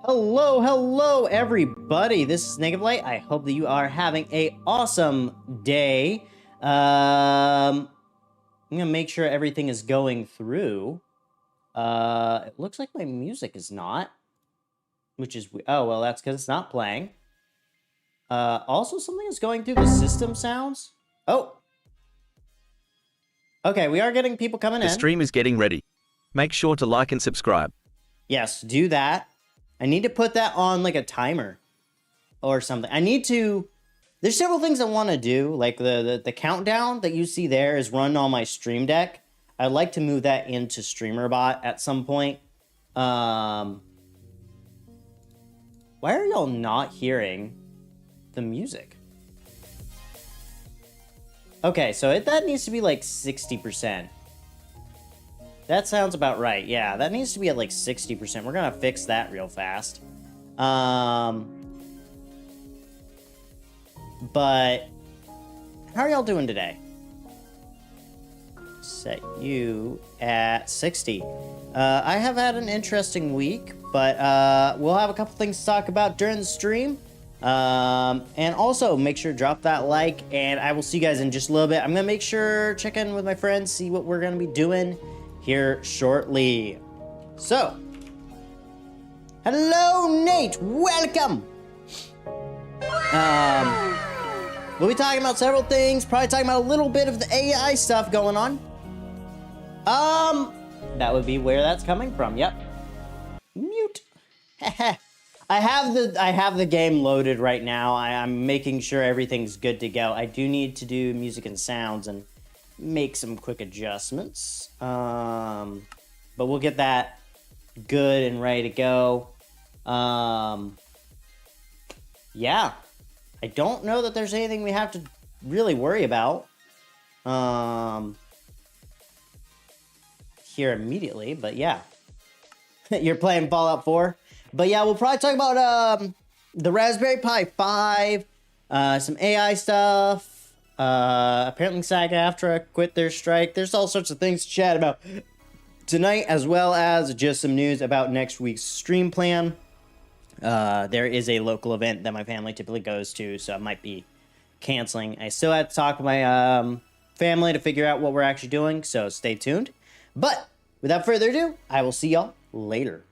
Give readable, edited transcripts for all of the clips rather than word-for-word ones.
Hello, everybody. This is Negative Light. I hope that you are having a awesome day. I'm gonna make sure everything is going through. It looks like my music is not, which is oh well, that's because it's not playing. Also something is going through the system sounds. Oh, okay, we are getting people coming in. The stream is getting ready. Make sure to like and subscribe. Yes, do that. I need to put that on like a timer or something. There's several things I want to do. Like the countdown that you see there is run on my Stream Deck. I'd like to move that into StreamerBot at some point. Why are y'all not hearing the music? Okay, so that needs to be like 60%. That sounds about right. Yeah, that needs to be at like 60%. We're gonna fix that real fast. But how are y'all doing today? Set you at 60. I have had an interesting week, but we'll have a couple things to talk about during the stream. And also make sure to drop that like, and I will see you guys in just a little bit. I'm gonna make sure check in with my friends, see what we're gonna be doing here shortly. So, hello Nate, welcome. We'll be talking about several things, probably talking about a little bit of the AI stuff going on. That would be where that's coming from. Yep. Mute. I have the game loaded right now. I'm making sure everything's good to go. I do need to do music and sounds and make some quick adjustments. But we'll get that good and ready to go. Yeah. I don't know that there's anything we have to really worry about here immediately, but yeah. You're playing Fallout 4? But yeah, we'll probably talk about the Raspberry Pi 5, some AI stuff. Apparently SAG-AFTRA quit their strike. There's all sorts of things to chat about tonight, as well as just some news about next week's stream plan. There is a local event that my family typically goes to, so I might be canceling. I still have to talk to my family to figure out what we're actually doing, so stay tuned. But without further ado, I will see y'all later.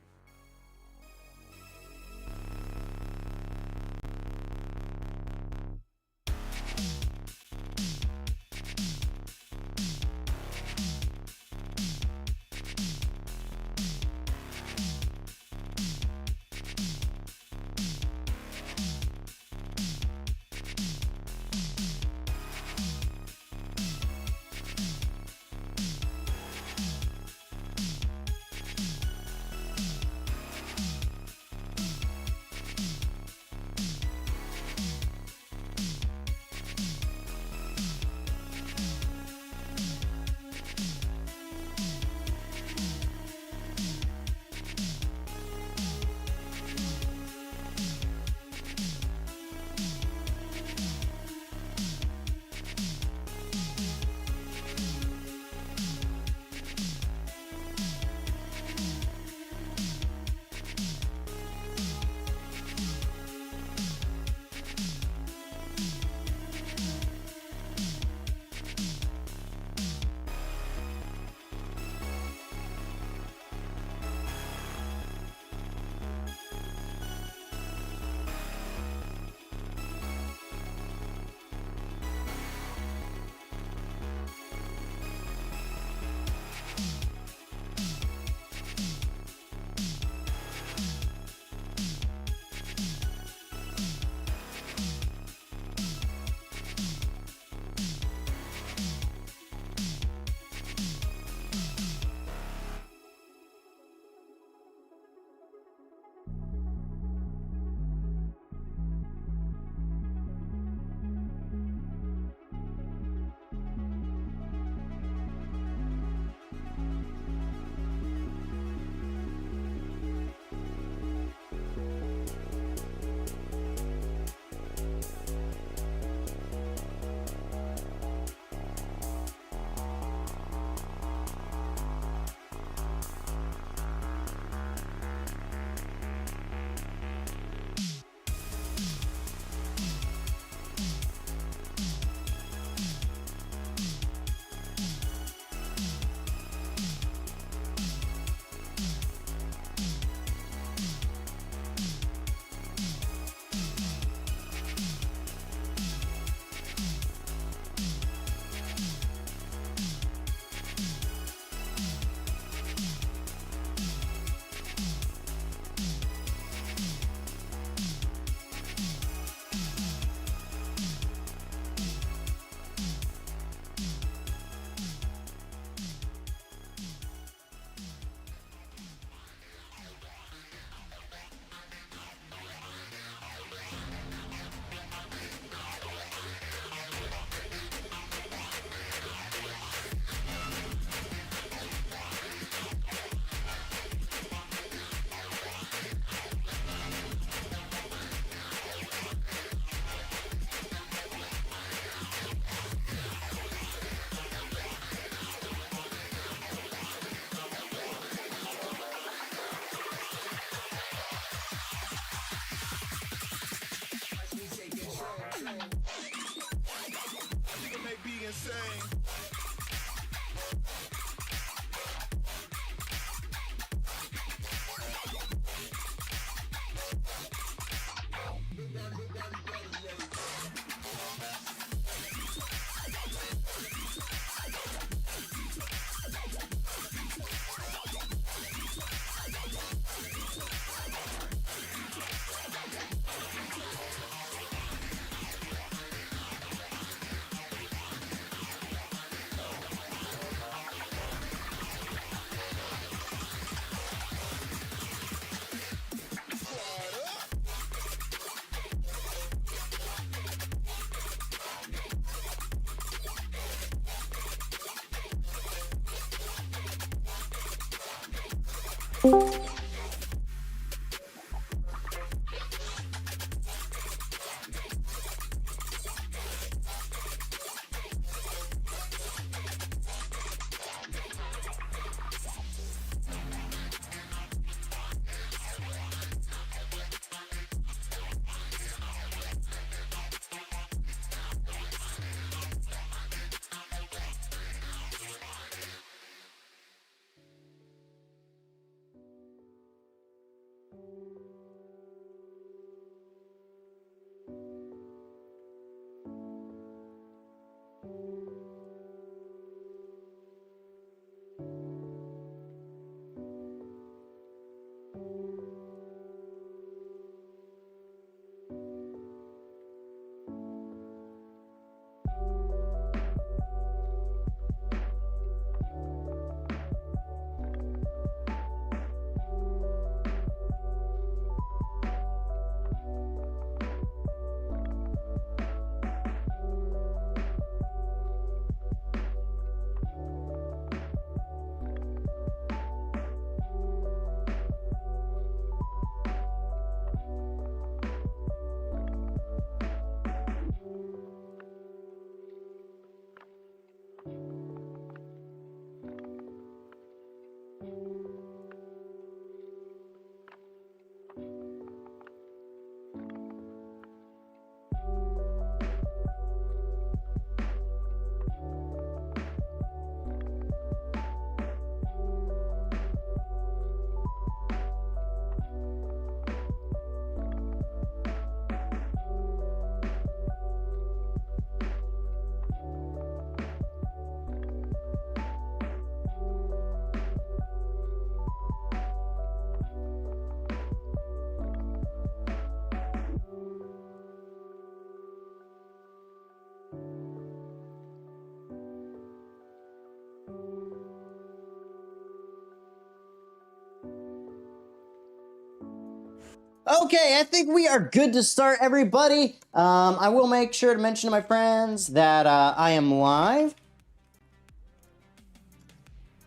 Okay, I think we are good to start, everybody. I will make sure to mention to my friends that I am live.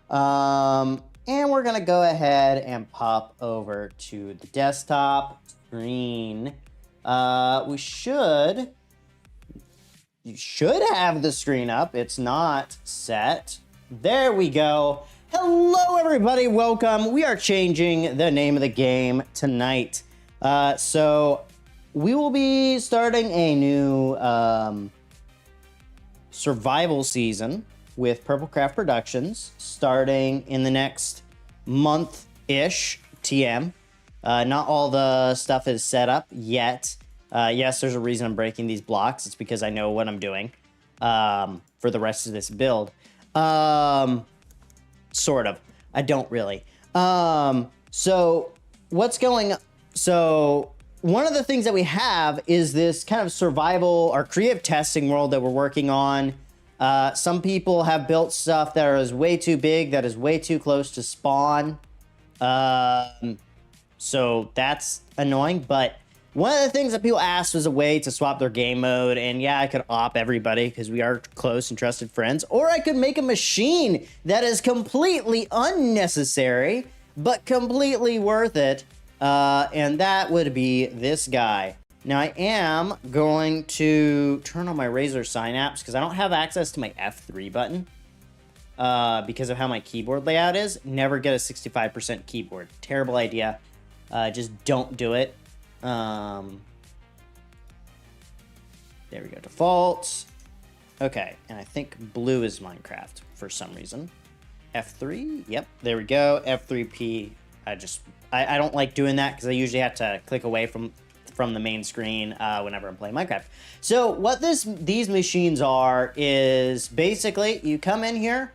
And we're gonna go ahead and pop over to the desktop screen. You should have the screen up. It's not set. There we go. Hello, everybody. Welcome. We are changing the name of the game tonight. So we will be starting a new survival season with Purplecraft Productions starting in the next month-ish TM. Not all the stuff is set up yet. Yes, there's a reason I'm breaking these blocks. It's because I know what I'm doing for the rest of this build. Sort of. I don't really. So what's going on? So one of the things that we have is this kind of survival or creative testing world that we're working on. Some people have built stuff that is way too big, that is way too close to spawn. So that's annoying. But one of the things that people asked was a way to swap their game mode. And yeah, I could op everybody because we are close and trusted friends. Or I could make a machine that is completely unnecessary, but completely worth it. And that would be this guy. Now I am going to turn on my Razer Synapse because I don't have access to my F3 button because of how my keyboard layout is. Never get a 65% keyboard. Terrible idea. Just don't do it. There we go. Default. Okay. And I think blue is Minecraft for some reason. F3. Yep. There we go. F3P. I don't like doing that because I usually have to click away from the main screen whenever I'm playing Minecraft. So what these machines are is basically you come in here.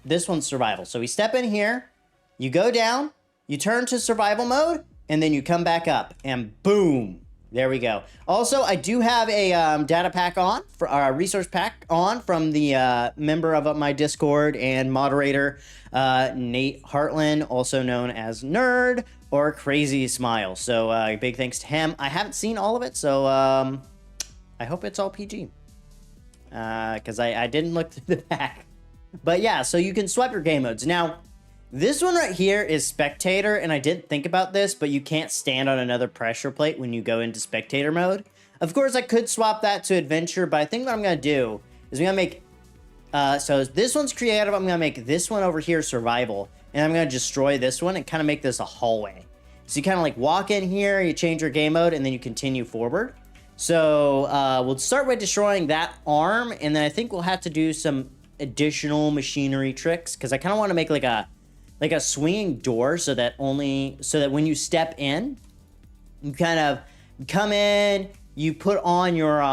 This one's survival. So we step in here, you go down, you turn to survival mode, and then you come back up, and boom. There we go. Also, I do have a data pack on, for our resource pack on from the member of my Discord and moderator, Nate Hartland, also known as Nerd or Crazy Smile. So big thanks to him. I haven't seen all of it, so I hope it's all PG. Because I didn't look through the pack. But yeah, so you can swap your game modes. Now, This one right here is spectator, and I didn't think about this, but you can't stand on another pressure plate when you go into spectator mode. Of course, I could swap that to adventure, but I think what I'm going to do is I'm going to make... so this one's creative. I'm going to make this one over here survival, and I'm going to destroy this one and kind of make this a hallway. So you kind of like walk in here, you change your game mode, and then you continue forward. So we'll start by destroying that arm, and then I think we'll have to do some additional machinery tricks, because I kind of want to make like a swinging door so that when you step in, you kind of come in, you put on your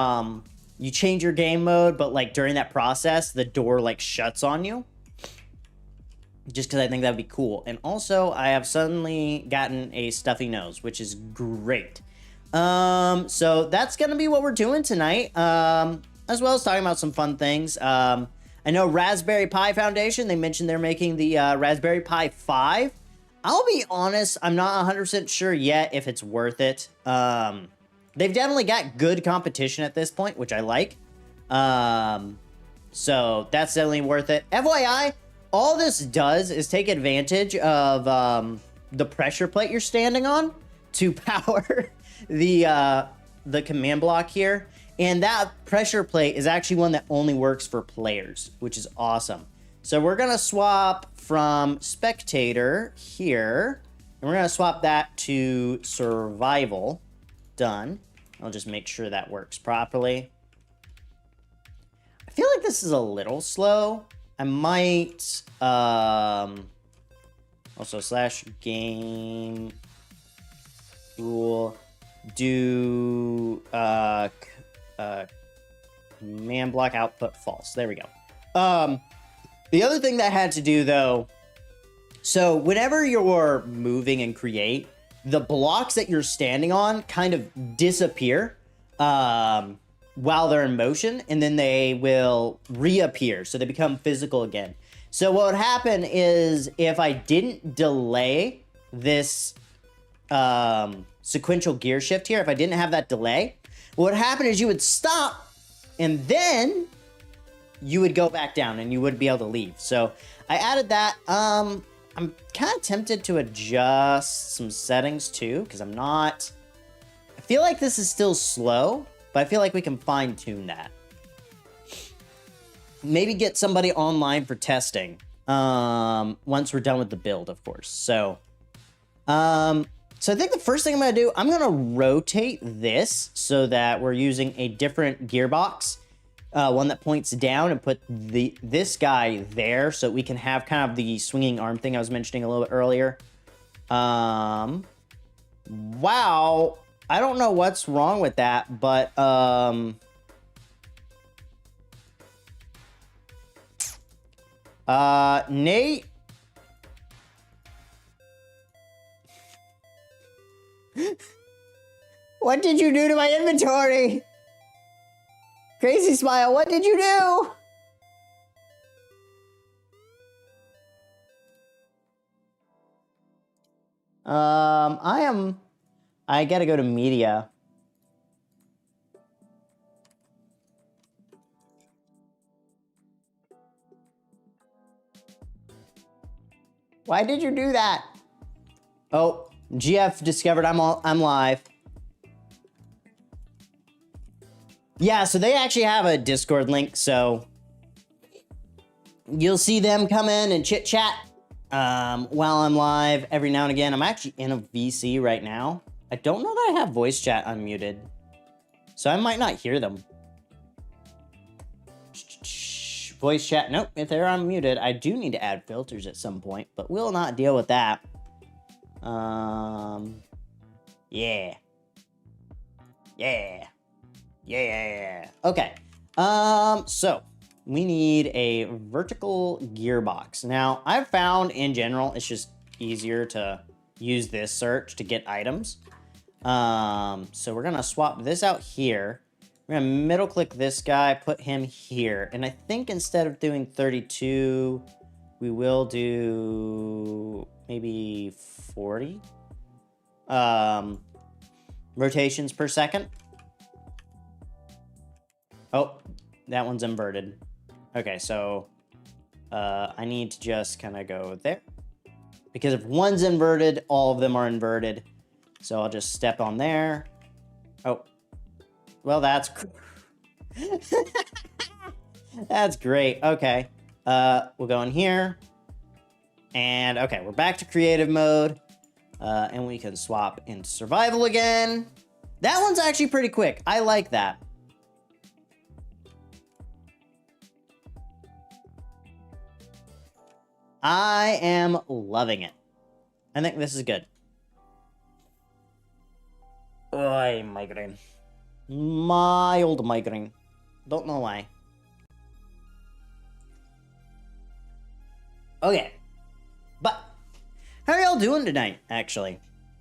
you change your game mode, but like during that process the door like shuts on you, just because I think that'd be cool. And also I have suddenly gotten a stuffy nose, which is great. So that's gonna be what we're doing tonight, as well as talking about some fun things. I know Raspberry Pi Foundation, they mentioned they're making the Raspberry Pi 5. I'll be honest, I'm not 100% sure yet if it's worth it. They've definitely got good competition at this point, which I like. So that's definitely worth it. FYI, all this does is take advantage of the pressure plate you're standing on to power the command block here. And that pressure plate is actually one that only works for players, which is awesome. So we're going to swap from spectator here, and we're going to swap that to survival. Done. I'll just make sure that works properly. I feel like this is a little slow. I might also slash game rule do command block output false. There we go. The other thing that I had to do though, so whenever you're moving and create, the blocks that you're standing on kind of disappear while they're in motion, and then they will reappear, so they become physical again. So what would happen is if I didn't delay this sequential gear shift here, if I didn't have that delay, what would happen is you would stop, and then you would go back down, and you wouldn't be able to leave. So I added that. I'm kind of tempted to adjust some settings too, because I feel like this is still slow, but I feel like we can fine tune that. Maybe get somebody online for testing once we're done with the build, of course. So I think the first thing I'm going to do, I'm going to rotate this so that we're using a different gearbox, one that points down, and put this guy there so we can have kind of the swinging arm thing I was mentioning a little bit earlier. Wow, I don't know what's wrong with that, but Nate. What did you do to my inventory? Crazy Smile, what did you do? I gotta go to media. Why did you do that? Oh, GF discovered I'm live. Yeah, so they actually have a Discord link, so you'll see them come in and chit chat while I'm live every now and again. I'm actually in a VC right now. I don't know that I have voice chat unmuted, so I might not hear them. Voice chat, nope, if they're unmuted, I do need to add filters at some point, but we'll not deal with that. Yeah. Okay. So we need a vertical gearbox. Now, I've found in general, it's just easier to use this search to get items. So we're gonna swap this out here. We're gonna middle click this guy, put him here. And I think instead of doing 32, we will do maybe 40 rotations per second. Oh, that one's inverted. Okay, so I need to just kind of go there, Because if one's inverted, all of them are inverted. So I'll just step on there. Oh, well, that's that's great. Okay, we'll go in here, and okay, we're back to creative mode, and we can swap into survival again. That one's actually pretty quick. I like that. I am loving it. I think this is good. Oy, migraine. Mild migraine. Don't know why. Okay. But, how are y'all doing tonight, actually?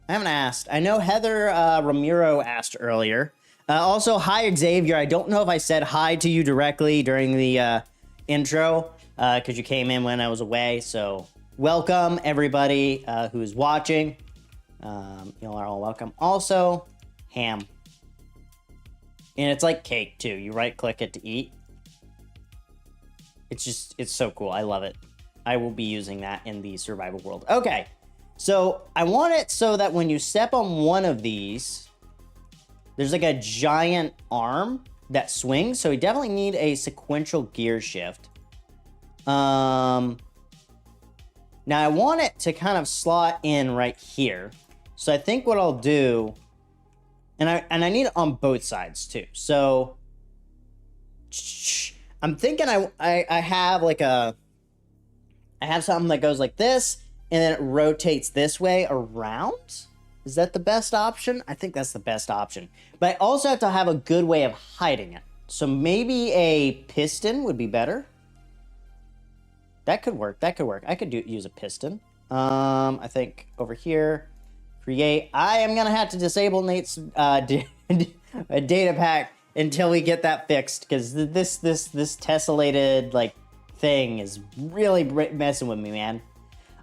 I haven't asked. I know Heather Ramiro asked earlier. Also, hi, Xavier. I don't know if I said hi to you directly during the intro, because you came in when I was away. So, welcome, everybody who's watching. Y'all are all welcome. Also, ham. And it's like cake, too. You right-click it to eat. It's so cool. I love it. I will be using that in the survival world. Okay. So, I want it so that when you step on one of these, there's like a giant arm that swings. So, we definitely need a sequential gear shift. Now, I want it to kind of slot in right here. So, I think what I'll do... And I need it on both sides too. So I'm thinking I have like I have something that goes like this, and then it rotates this way around. Is that the best option? I think that's the best option. But I also have to have a good way of hiding it. So maybe a piston would be better. That could work. That could work. I could use a piston. I think over here. Create. I am gonna have to disable Nate's data pack until we get that fixed, because this tessellated like thing is really messing with me, man.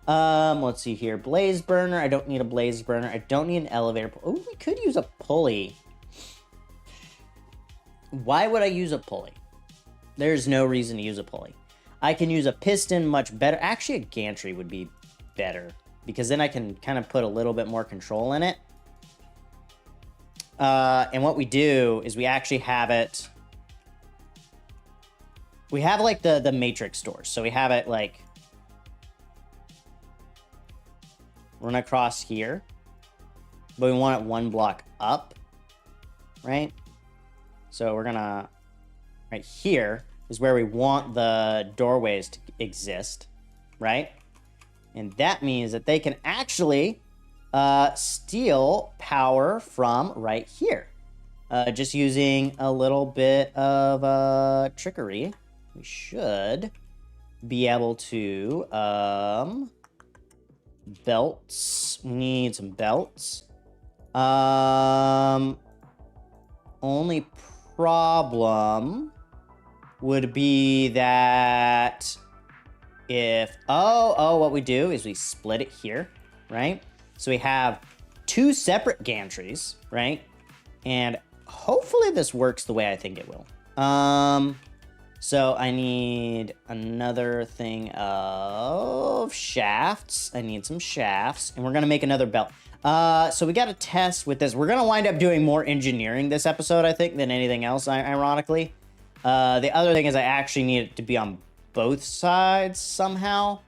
Let's see here. Blaze burner. I don't need a blaze burner. I don't need an elevator. Oh, we could use a pulley. Why would I use a pulley? There's no reason to use a pulley. I can use a piston much better. Actually, a gantry would be better, because then I can kind of put a little bit more control in it. And what we do is we actually have it... We have, like, the matrix doors. So we have it, like... run across here. But we want it one block up. Right? So we're gonna... Right here is where we want the doorways to exist. Right? And that means that they can actually steal power from right here. Just using a little bit of trickery. We should be able to... belts. We need some belts. Only problem would be that... If, what we do is we split it here, right? So we have two separate gantries, right? And hopefully this works the way I think it will. So I need another thing of shafts. I need some shafts, and we're gonna make another belt. So we got to test with this. We're gonna wind up doing more engineering this episode, I think, than anything else, ironically. The other thing is I actually need it to be on both sides somehow.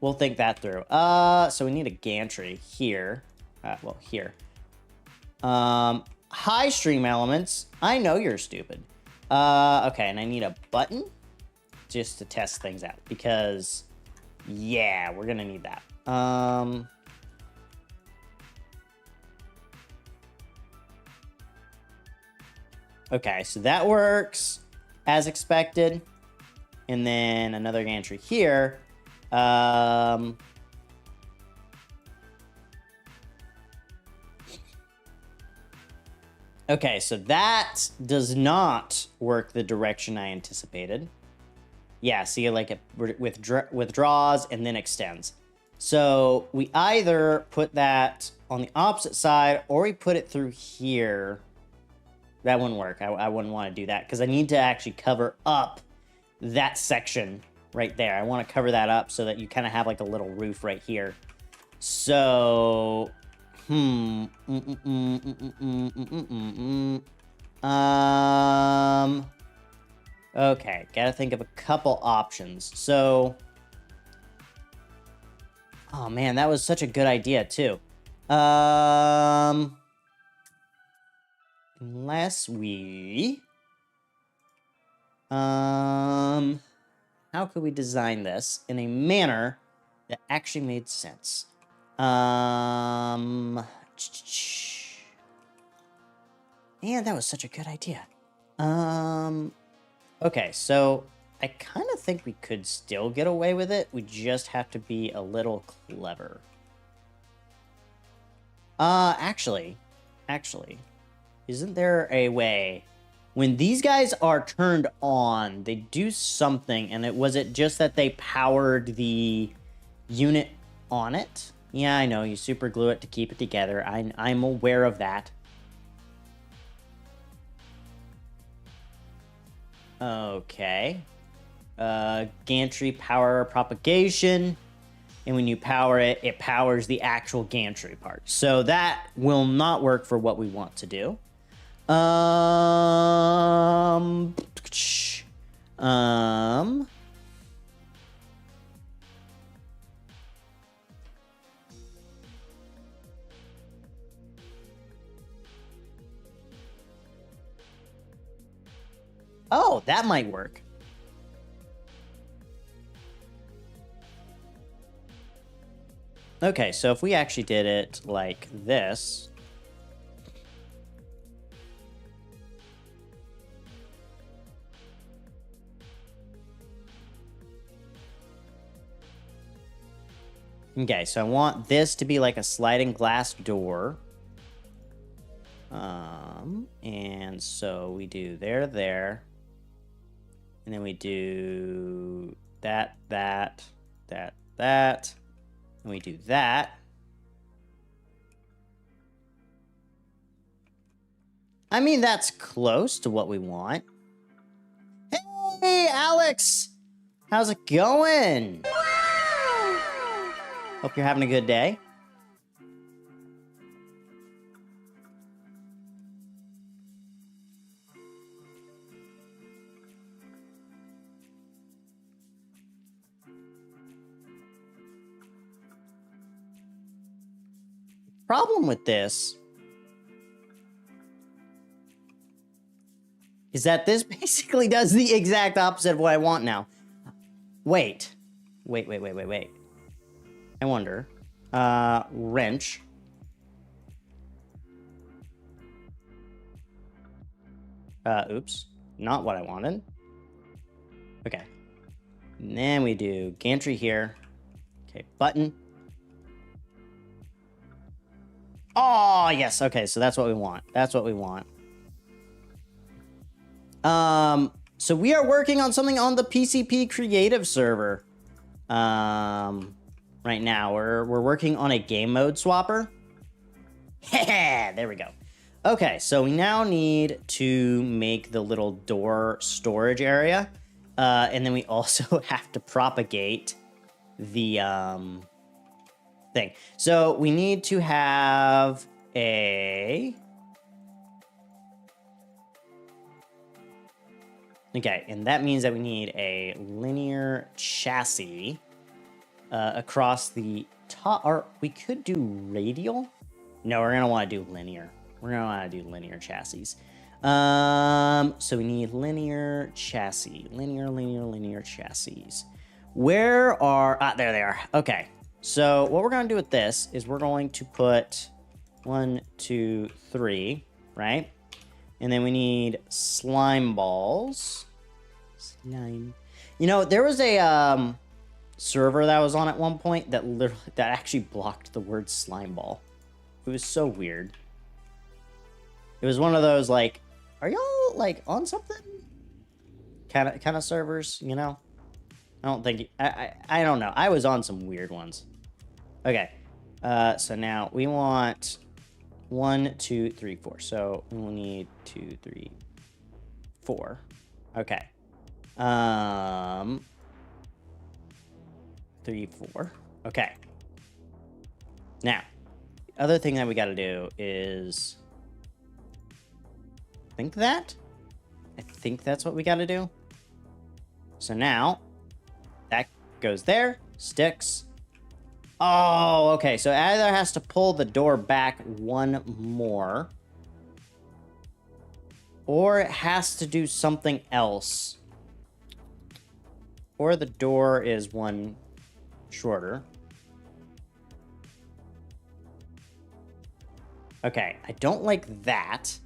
We'll think that through. So we need a gantry here. Well, here. High stream elements. I know you're stupid. Okay, and I need a button just to test things out, because yeah, we're gonna need that. Okay, so that works as expected. And then another gantry here. Okay, so that does not work the direction I anticipated. Yeah, see, like it withdraws and then extends. So we either put that on the opposite side or we put it through here. That wouldn't work. I wouldn't want to do that because I need to actually cover up that section right there. I want to cover that up so that you kind of have like a little roof right here. So, okay, gotta think of a couple options. So, oh man, that was such a good idea too. Unless we, how could we design this in a manner that actually made sense? Man, that was such a good idea. Okay, so I kind of think we could still get away with it. We just have to be a little clever. Actually, isn't there a way when these guys are turned on, they do something, and was it just that they powered the unit on it? Yeah, I know, you super glue it to keep it together. I'm aware of that. Okay. Gantry power propagation. And when you power it, it powers the actual gantry part. So that will not work for what we want to do. Oh, that might work. Okay, so if we actually did it like this. Okay, so I want this to be like a sliding glass door. And so we do there. And then we do that. And we do that. I mean, that's close to what we want. Hey, Alex! How's it going? Hope you're having a good day. Problem with this is that this basically does the exact opposite of what I want now. Wait. I wonder. Wrench. Oops. Not what I wanted. Okay. And then we do gantry here. Okay, button. Oh, yes. Okay, so that's what we want. So we are working on something on the PCP creative server. Right now we're working on a game mode swapper. There we go. Okay, so we now need to make the little door storage area. And then we also have to propagate the thing. So we need to have a... Okay, and that means that we need a linear chassis across the top. Or we could do radial. No, we're going to want to do linear. We're going to want to do linear chassis. So we need linear chassis. Linear chassis. Where are... Ah, there they are. Okay. So what we're going to do with this is we're going to put 1, 2, 3, right? And then we need slime balls. Slime. You know, there was a server that was on at one point that actually blocked the word slime ball. It was so weird. It was one of those like, are y'all like on something? Kind of servers, you know? I don't think I don't know. I was on some weird ones. Okay. So now we want 1, 2, 3, 4. So we'll need 2, 3, 4. Okay. 3, 4. Okay. Now, the other thing that we got to do is... I think that's what we got to do. So now, that goes there, sticks. Oh, okay. So either has to pull the door back one more, or it has to do something else. Or the door is one shorter. Okay, I don't like that.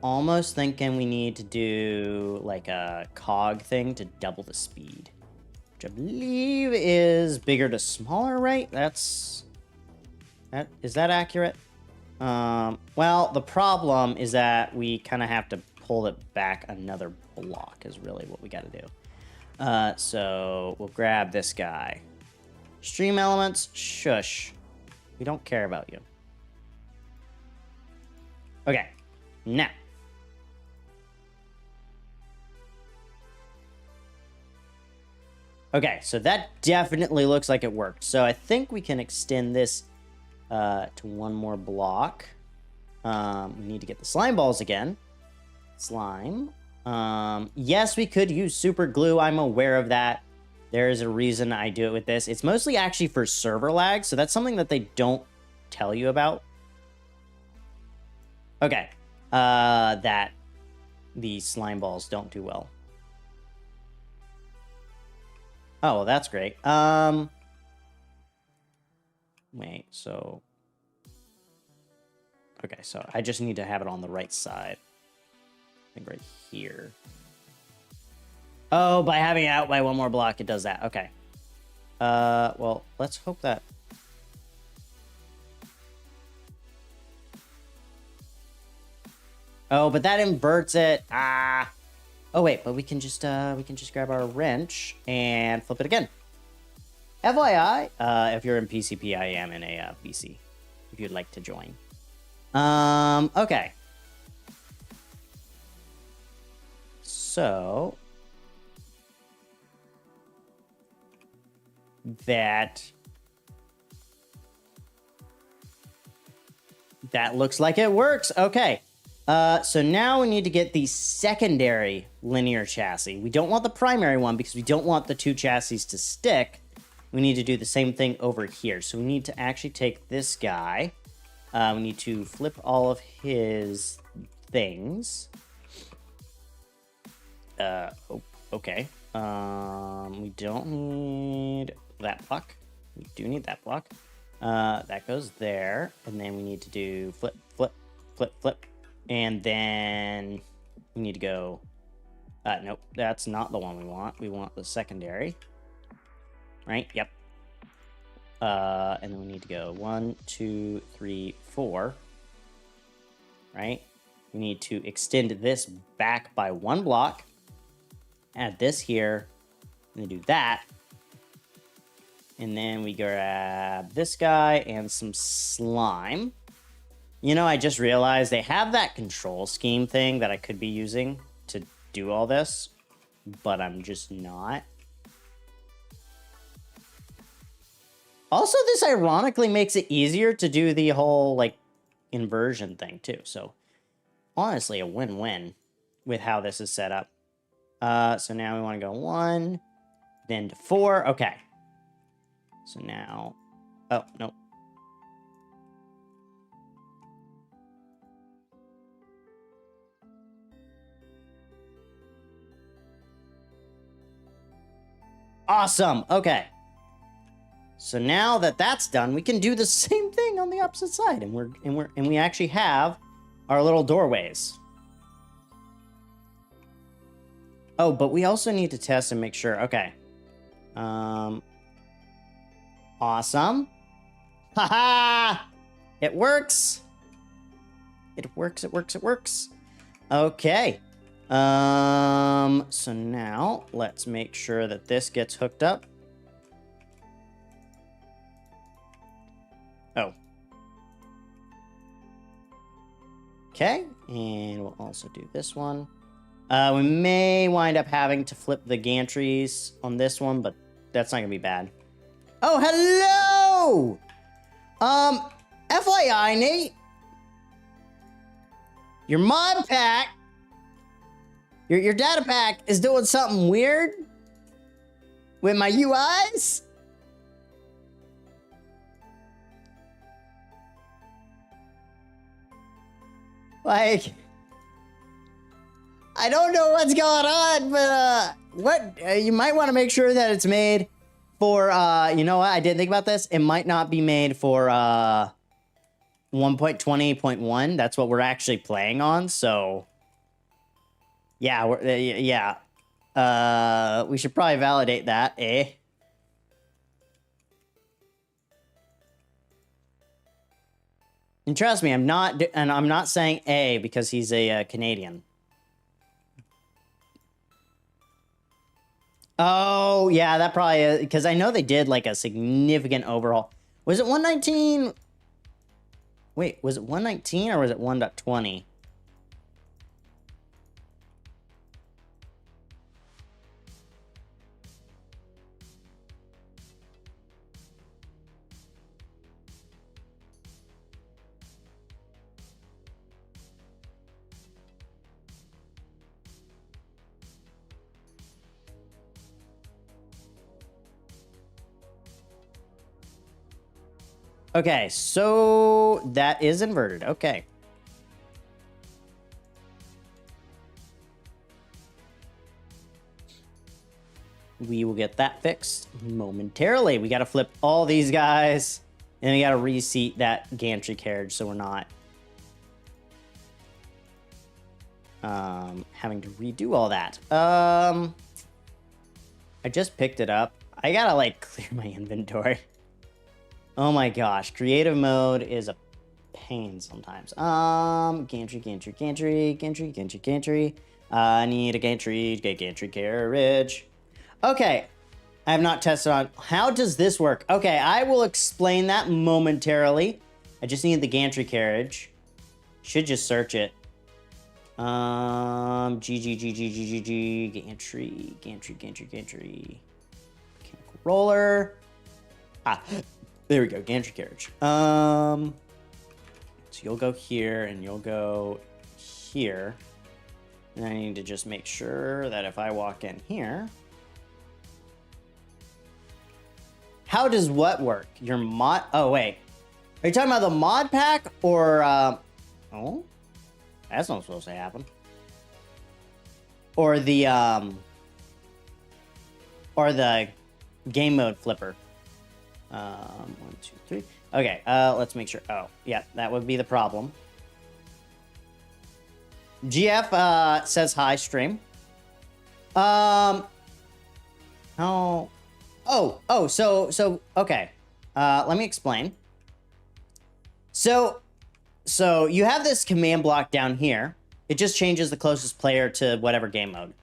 Almost thinking we need to do like a cog thing to double the speed, which I believe is bigger to smaller, right? Is that accurate? Well, the problem is that we kind of have to pull it back another block is really what we got to do. So we'll grab this guy. Stream elements, shush. We don't care about you. Okay, now. Okay, so that definitely looks like it worked. So I think we can extend this to one more block. We need to get the slime balls again. Slime. Yes, we could use super glue. I'm aware of that. There is a reason I do it with this. It's mostly actually for server lag, so that's something that they don't tell you about. Okay. That these slime balls don't do well. Oh, well, that's great. Wait, so... Okay, so I just need to have it on the right side. I think right here. Oh, by having it out by one more block, it does that. Okay. Well, let's hope that... Oh, but that inverts it. Ah. Oh, wait, but we can just grab our wrench and flip it again. FYI, if you're in PCP, I am in a VC, if you'd like to join. Okay. So... That looks like it works. Okay. So now we need to get the secondary linear chassis. We don't want the primary one because we don't want the two chassis to stick. We need to do the same thing over here. So we need to actually take this guy. We need to flip all of his things. Okay. We don't need that block. We do need that block. That goes there. And then we need to do flip, flip, flip, flip. And then we need to go... nope, that's not the one we want. We want the secondary. Right? Yep. And then we need to go 1, 2, 3, 4. Right? We need to extend this back by one block. Add this here. And do that. And then we grab this guy and some slime. You know, I just realized they have that control scheme thing that I could be using to do all this, but I'm just not. Also, this ironically makes it easier to do the whole, like, inversion thing, too. So, honestly, a win-win with how this is set up. So now we want to go 1, then to 4. Okay. So now... Oh, no. Awesome. Okay. So now that that's done, we can do the same thing on the opposite side, and we actually have our little doorways. Oh, but we also need to test and make sure. Okay. Awesome. Haha! It works. It works. It works. It works. Okay. So now let's make sure that this gets hooked up. Oh. Okay, and we'll also do this one. We may wind up having to flip the gantries on this one, but that's not gonna be bad. Oh, hello! FYI, Nate, your mod pack, your data pack is doing something weird with my UIs. Like, I don't know what's going on, but you might want to make sure that it's made for, you know what, I didn't think about this. It might not be made for 1.20.1. That's what we're actually playing on, so yeah, we should probably validate that, eh? And trust me, I'm not saying A because he's a Canadian. Oh, yeah, that probably is, because I know they did like a significant overhaul. Was it 119? Wait, was it 119 or was it 1.20? Okay, so that is inverted. Okay. We will get that fixed momentarily. We got to flip all these guys, and we got to reseat that gantry carriage so we're not having to redo all that. I just picked it up. I gotta like clear my inventory. Oh my gosh, creative mode is a pain sometimes. Gantry. I need a gantry carriage. Okay, I have not tested on. How does this work? Okay, I will explain that momentarily. I just need the gantry carriage. Should just search it. Gantry. Mechanical roller. Ah. There we go, gantry carriage. So you'll go here and you'll go here. And I need to just make sure that if I walk in here. How does what work? Your mod, oh wait. Are you talking about the mod pack or, oh, that's not supposed to happen. Or the game mode flipper. 1, 2, 3. Okay, let's make sure. Oh, yeah, that would be the problem. GF says hi, stream. So okay. Let me explain. So you have this command block down here. It just changes the closest player to whatever game mode.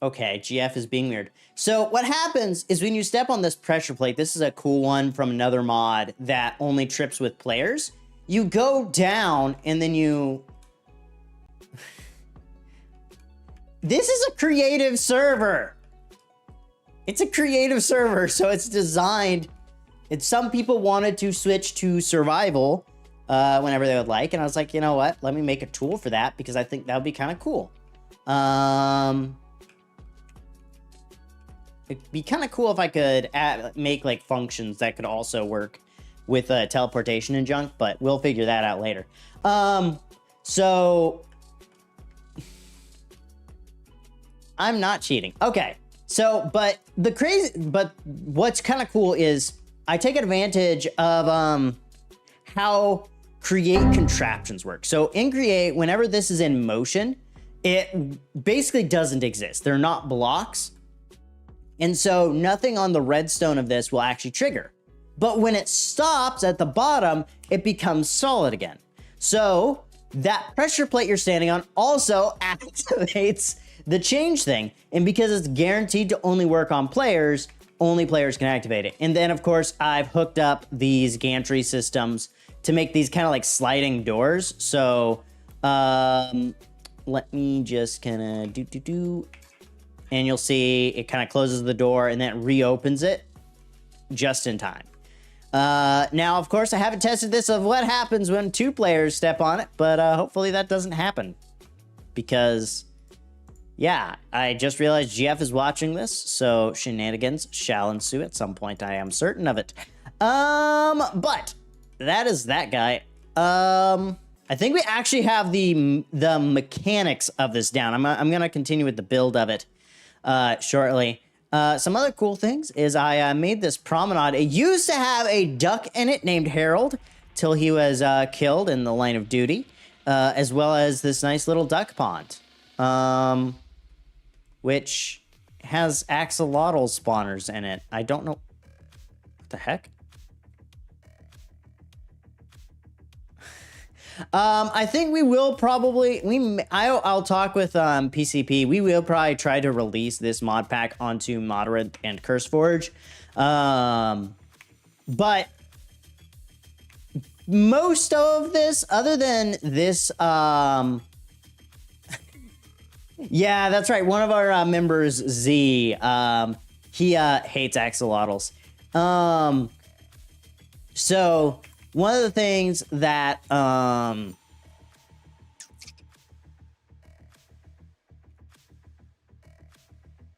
Okay, GF is being weird. So what happens is when you step on this pressure plate, this is a cool one from another mod that only trips with players. You go down and then you... This is a creative server. It's a creative server, so it's designed... Some people wanted to switch to survival whenever they would like, and I was like, you know what? Let me make a tool for that because I think that would be kind of cool. It'd be kind of cool if I could make like functions that could also work with teleportation and junk, but we'll figure that out later. So I'm not cheating. Okay. So, but what's kind of cool is I take advantage of how create contraptions work. So in create, whenever this is in motion, it basically doesn't exist. They're not blocks. And so nothing on the redstone of this will actually trigger. But when it stops at the bottom, it becomes solid again. So that pressure plate you're standing on also activates the change thing. And because it's guaranteed to only work on players, only players can activate it. And then, of course, I've hooked up these gantry systems to make these kind of like sliding doors. So let me just kind of do. And you'll see it kind of closes the door and then reopens it just in time. Now, of course, I haven't tested this of what happens when 2 players step on it, but hopefully that doesn't happen. Because, yeah, I just realized GF is watching this, so shenanigans shall ensue at some point. I am certain of it. But that is that guy. I think we actually have the mechanics of this down. I'm gonna continue with the build of it shortly. Some other cool things is I made this promenade. It used to have a duck in it named Harold till he was killed in the line of duty, as well as this nice little duck pond, which has axolotl spawners in it. I don't know what the heck. I think we will probably, I'll talk with PCP. We will probably try to release this mod pack onto Moderate and CurseForge. But most of this, other than this, yeah, that's right. One of our members, Z, he hates axolotls. So one of the things that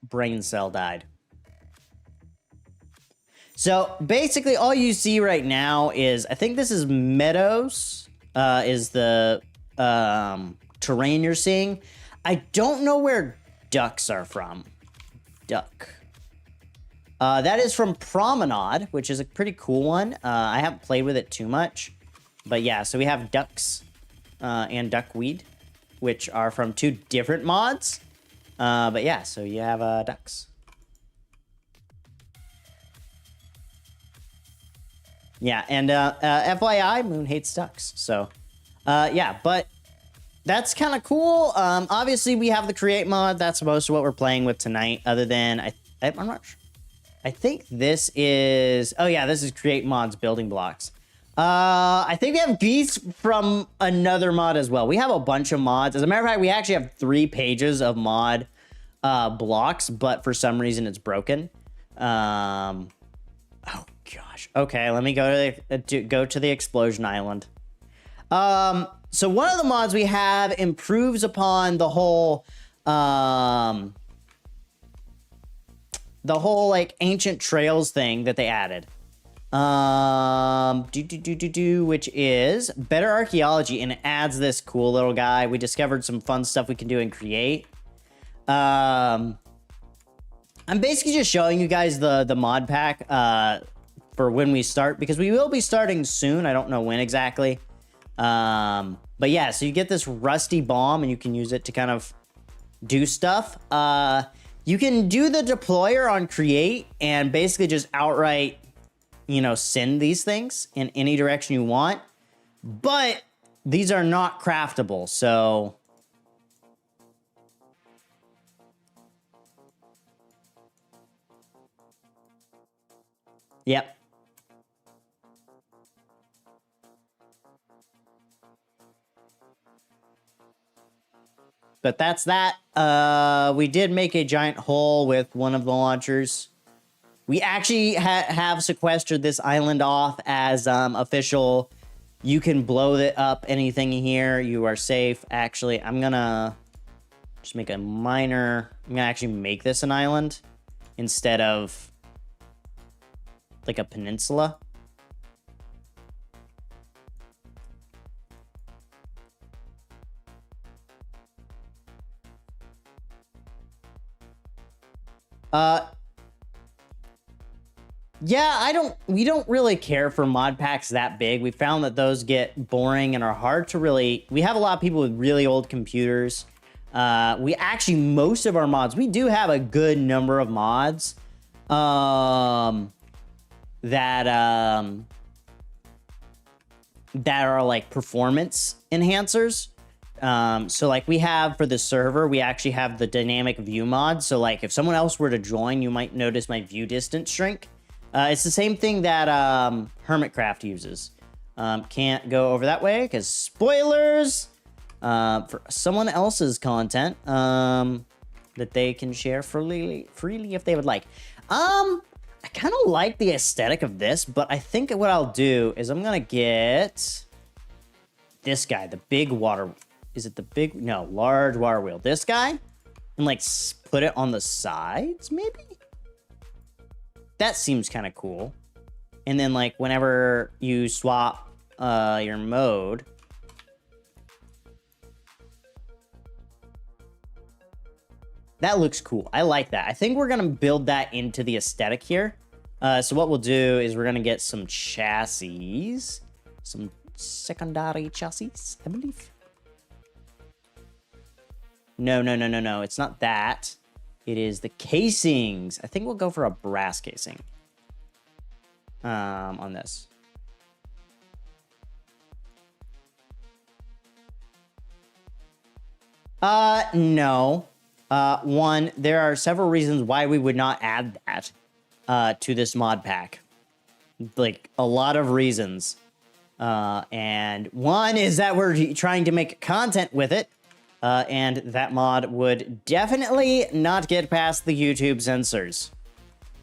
brain cell died. So basically all you see right now is, I think this is meadows, is the terrain you're seeing. I don't know where ducks are from. Duck. That is from Promenade, which is a pretty cool one. I haven't played with it too much. But yeah, so we have ducks and duckweed, which are from 2 different mods. But yeah, so you have ducks. Yeah, and FYI, Moon hates ducks. So yeah, but that's kind of cool. Obviously, we have the create mod. That's most of what we're playing with tonight, other than I'm not sure. I think this is, oh yeah, this is create mods building blocks. I think we have geese from another mod as well. We have a bunch of mods. As a matter of fact, we actually have 3 pages of mod blocks, but for some reason it's broken. Oh gosh. Okay, let me go to the explosion island. So one of the mods we have improves upon the whole like ancient trails thing that they added. Which is better archaeology, and it adds this cool little guy. We discovered some fun stuff we can do and create. I'm basically just showing you guys the mod pack for when we start, because we will be starting soon. I don't know when exactly. But yeah, so you get this rusty bomb and you can use it to kind of do stuff. You can do the deployer on create and basically just outright, send these things in any direction you want. But these are not craftable, so yep. But that's that. We did make a giant hole with one of the launchers. We actually have sequestered this island off as official. You can blow it up, anything here. You are safe. Actually, I'm going to just make a minor... I'm going to actually make this an island instead of like a peninsula. Yeah, we don't really care for mod packs that big. We found that those get boring and are hard to really, we have a lot of people with really old computers. Most of our mods, we do have a good number of mods, that are like performance enhancers. So like we have for the server, we actually have the dynamic view mod. So like if someone else were to join, you might notice my view distance shrink. It's the same thing that Hermitcraft uses. Can't go over that way because spoilers for someone else's content that they can share freely if they would like. I kind of like the aesthetic of this, but I think what I'll do is I'm gonna get this guy, the big water. Is it the big? No, large water wheel. This guy, and like put it on the sides, maybe. That seems kind of cool. And then like whenever you swap your mode, that looks cool. I like that. I think we're gonna build that into the aesthetic here. So what we'll do is we're gonna get some chassis, some secondary chassis, I believe. No. It's not that. It is the casings. I think we'll go for a brass casing. On this. No. One, there are several reasons why we would not add that to this mod pack. Like, a lot of reasons. And one is that we're trying to make content with it. And that mod would definitely not get past the YouTube censors.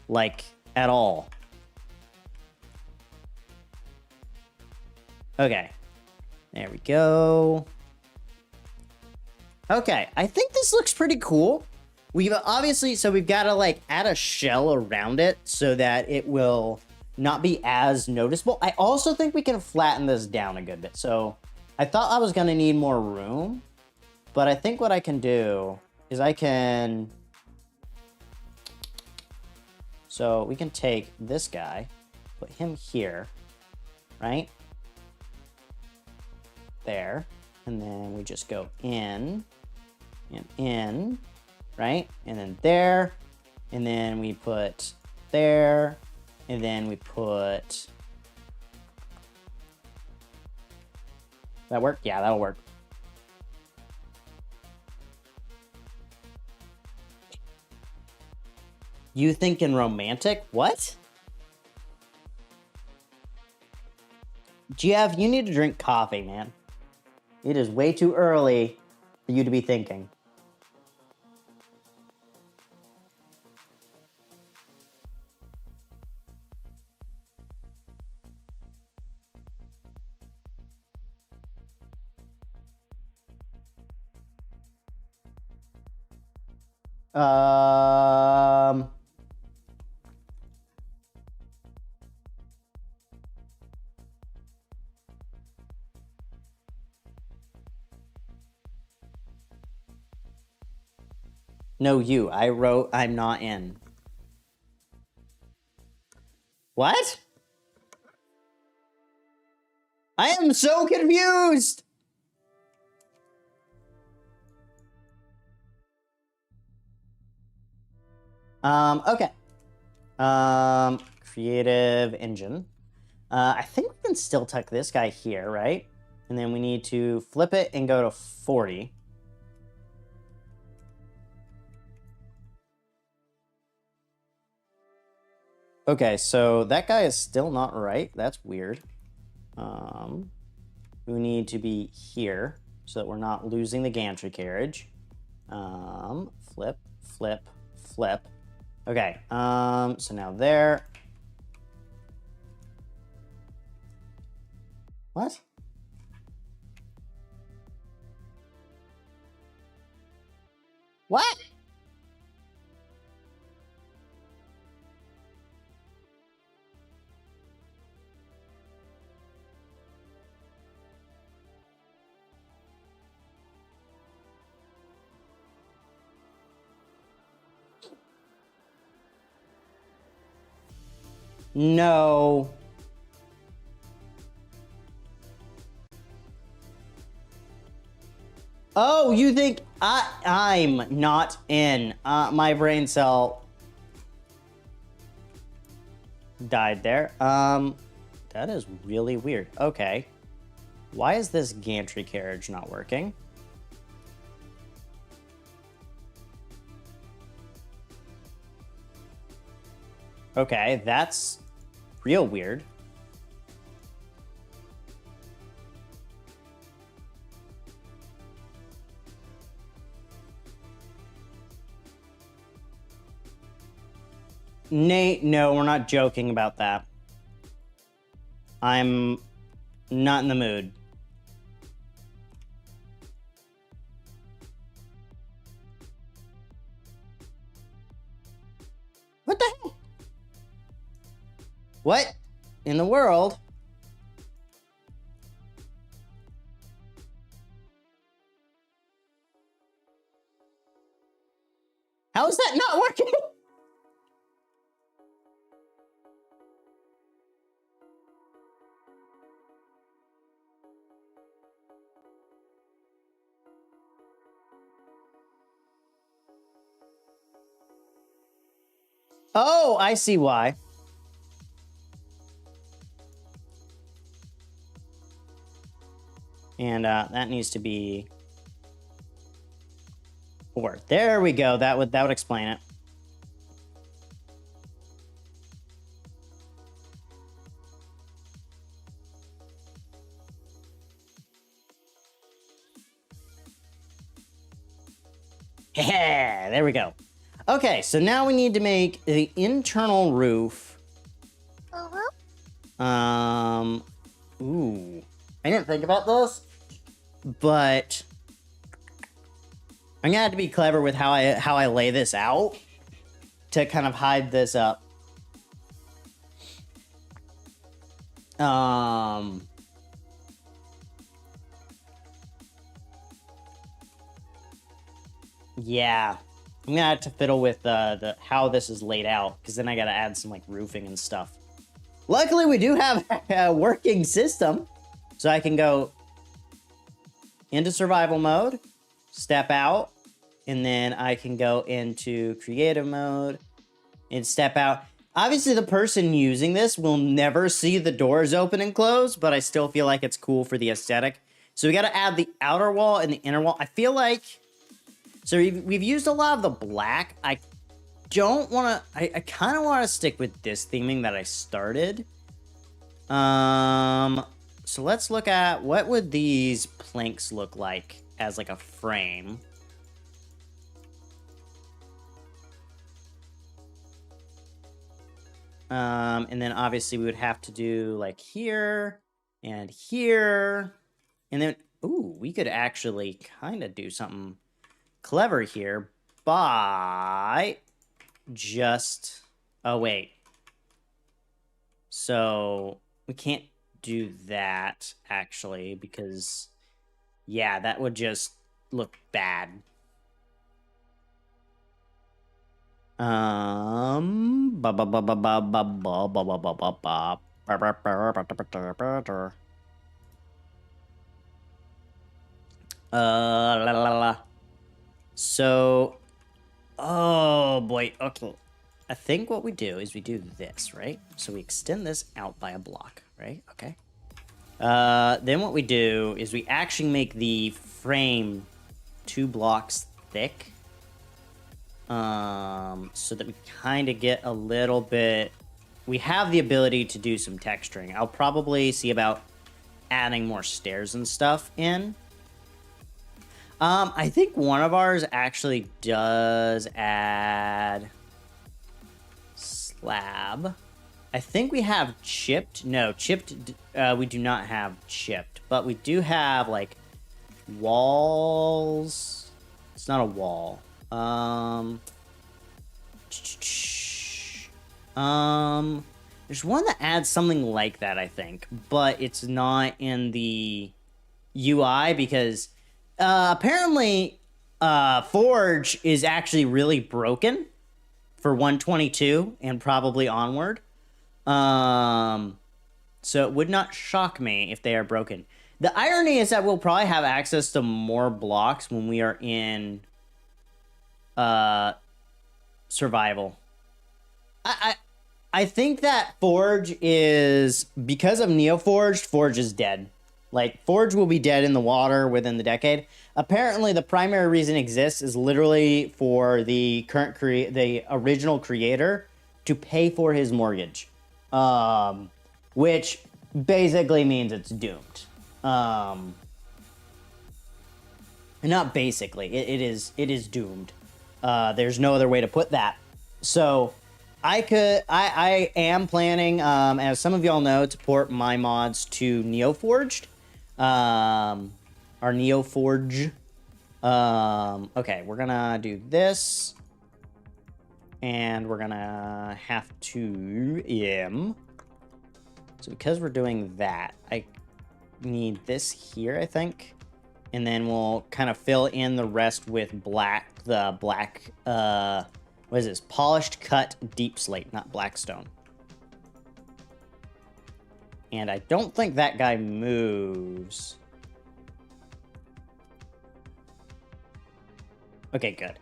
Like, at all. Okay. There we go. Okay, I think this looks pretty cool. We've obviously, so we've got to like add a shell around it so that it will not be as noticeable. I also think we can flatten this down a good bit. So I thought I was going to need more room, but I think what I can do is I can, so we can take this guy, put him here, right? There. And then we just go in and in, right? And then there, and then we put there, and then we put... That work? Yeah, that'll work. You thinking romantic? What? Jeff, you need to drink coffee, man. It is way too early for you to be thinking. No, you. I wrote, I'm not in. What? I am so confused! Okay. Creative engine. I think we can still tuck this guy here, right? And then we need to flip it and go to 40. Okay, so that guy is still not right. That's weird. We need to be here so that we're not losing the gantry carriage. Flip, flip, flip. Okay, so now there. What? What? No. Oh, you think I'm not in? My brain cell died there. That is really weird. Okay. Why is this gantry carriage not working? Okay, that's real weird. Nate, no, we're not joking about that. I'm not in the mood. What the hell? What in the world? How is that not working? Oh, I see why. And that needs to be 4. There we go. That would explain it. Yeah, there we go. Okay, so now we need to make the internal roof. Ooh, I didn't think about this, but I'm gonna have to be clever with how I lay this out to kind of hide this up. Yeah, I'm gonna have to fiddle with the how this is laid out, because then I gotta add some like roofing and stuff. Luckily, we do have a working system, so I can go into survival mode, step out, and then I can go into creative mode and step out. Obviously, the person using this will never see the doors open and close, but I still feel like it's cool for the aesthetic. So we got to add the outer wall and the inner wall. I feel like, so we've used a lot of the black. I don't want to, I kind of want to stick with this theming that I started. So let's look at what would these planks look like as like a frame. And then obviously we would have to do like here and here. And then, ooh, we could actually kind of do something clever here by just, oh wait. So we can't do that actually because, yeah, that would just look bad. So, oh boy, okay. I think what we do is we do this, right? So we extend this out by a block, right? Okay. Then what we do is we actually make the frame 2 blocks thick. So that we kind of get a little bit, we have the ability to do some texturing. I'll probably see about adding more stairs and stuff in. I think one of ours actually does add slab. I think we have chipped. No, chipped, we do not have chipped, but we do have like walls. It's not a wall. There's one that adds something like that, I think, but it's not in the UI because apparently Forge is actually really broken for 122 and probably onward. So it would not shock me if they are broken. The irony is that we'll probably have access to more blocks when we are in survival. I think that Forge is, because of Neoforged, Forge is dead. Like, Forge will be dead in the water within the decade. Apparently, the primary reason it exists is literally for the the original creator to pay for his mortgage, which basically means it's doomed. Not basically, it is doomed. There's no other way to put that. So I am planning, as some of y'all know, to port my mods to Neoforged, or Neoforge. Okay, we're gonna do this, and we're gonna have to so because we're doing that, I need this here, I think, and then we'll kind of fill in the rest with the black, what is this? Polished cut deep slate, not blackstone. And I don't think that guy moves. Okay, good.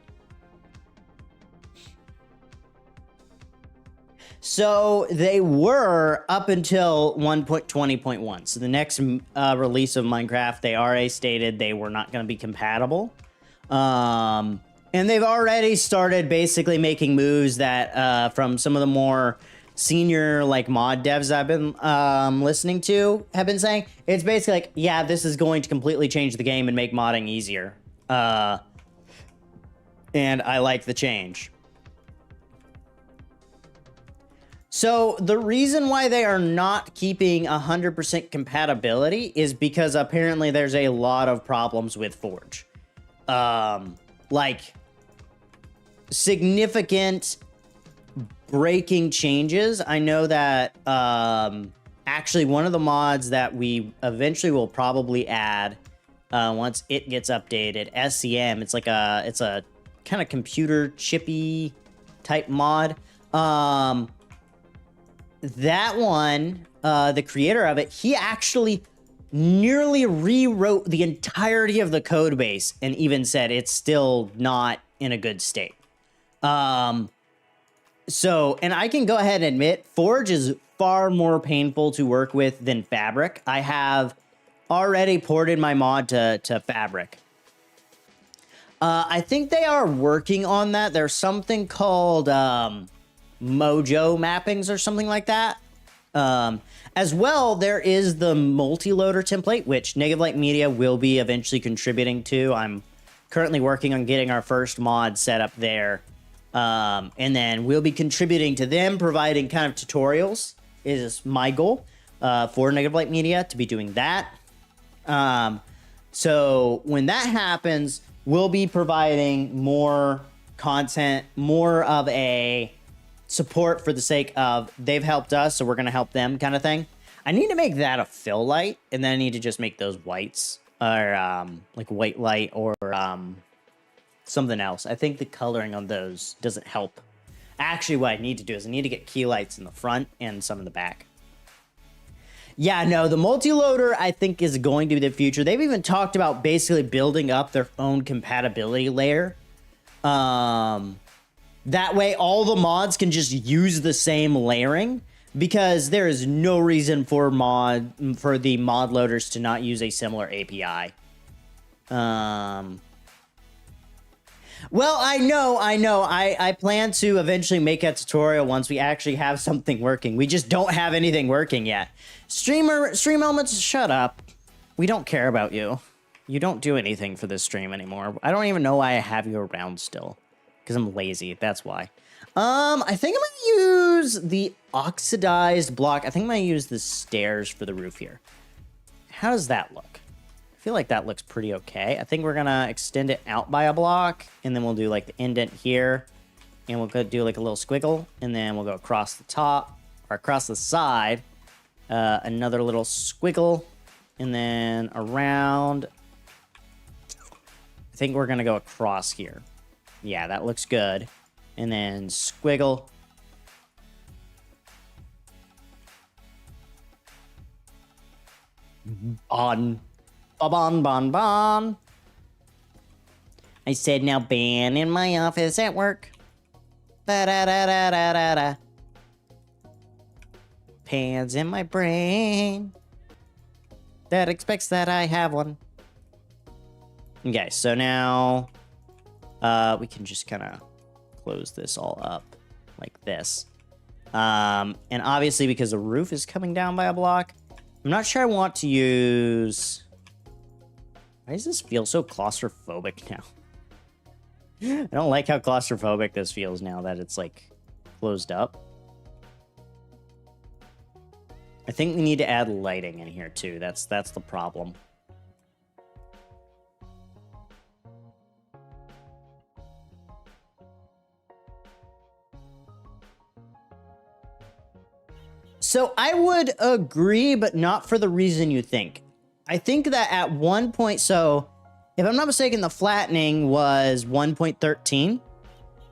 So they were up until 1.20.1. So the next release of Minecraft, they already stated they were not going to be compatible. And they've already started basically making moves that from some of the more senior like mod devs I've been listening to have been saying. It's basically like, yeah, this is going to completely change the game and make modding easier. And I like the change. So the reason why they are not keeping 100% compatibility is because apparently there's a lot of problems with Forge. Like significant breaking changes. I know that actually one of the mods that we eventually will probably add once it gets updated, SCM, it's like it's a kind of computer chippy type mod. That one, the creator of it, he actually nearly rewrote the entirety of the code base and even said it's still not in a good state. So, and I can go ahead and admit, Forge is far more painful to work with than Fabric. I have already ported my mod to Fabric. I think they are working on that. There's something called Mojo mappings or something like that. As well, there is the multi-loader template, which Negative Light Media will be eventually contributing to. I'm currently working on getting our first mod set up there. And then we'll be contributing to them, providing kind of tutorials is my goal for Negative Light Media to be doing that. So when that happens, we'll be providing more content, more of a support for the sake of they've helped us, so we're going to help them kind of thing. I need to make that a fill light, and then I need to just make those whites, or like white light, or something else. I think the coloring on those doesn't help. Actually, what I need to do is I need to get key lights in the front and some in the back. Yeah, no, the multi-loader, I think, is going to be the future. They've even talked about basically building up their own compatibility layer. That way, all the mods can just use the same layering, because there is no reason for the mod loaders to not use a similar API. Well, I know. I plan to eventually make a tutorial once we actually have something working. We just don't have anything working yet. Stream Elements, shut up. We don't care about you. You don't do anything for this stream anymore. I don't even know why I have you around still. Because I'm lazy, that's why. I think I'm gonna use the oxidized block. I think I'm gonna use the stairs for the roof here. How does that look? I feel like that looks pretty okay. I think we're gonna extend it out by a block, and then we'll do like the indent here, and we'll go do like a little squiggle, and then we'll go across the top, or across the side, another little squiggle, and then around. I think we're gonna go across here. Yeah, that looks good. And then squiggle. Bon. Bon. I said now ban in my office at work. Ba-da-da-da-da-da-da. Pans in my brain that expects that I have one. Okay, so now we can just kind of close this all up like this. And obviously because the roof is coming down by a block, I'm not sure I want to use... Why does this feel so claustrophobic now? I don't like how claustrophobic this feels now that it's like closed up. I think we need to add lighting in here too. That's the problem. So I would agree, but not for the reason you think. I think that at one point, so if I'm not mistaken, the flattening was 1.13,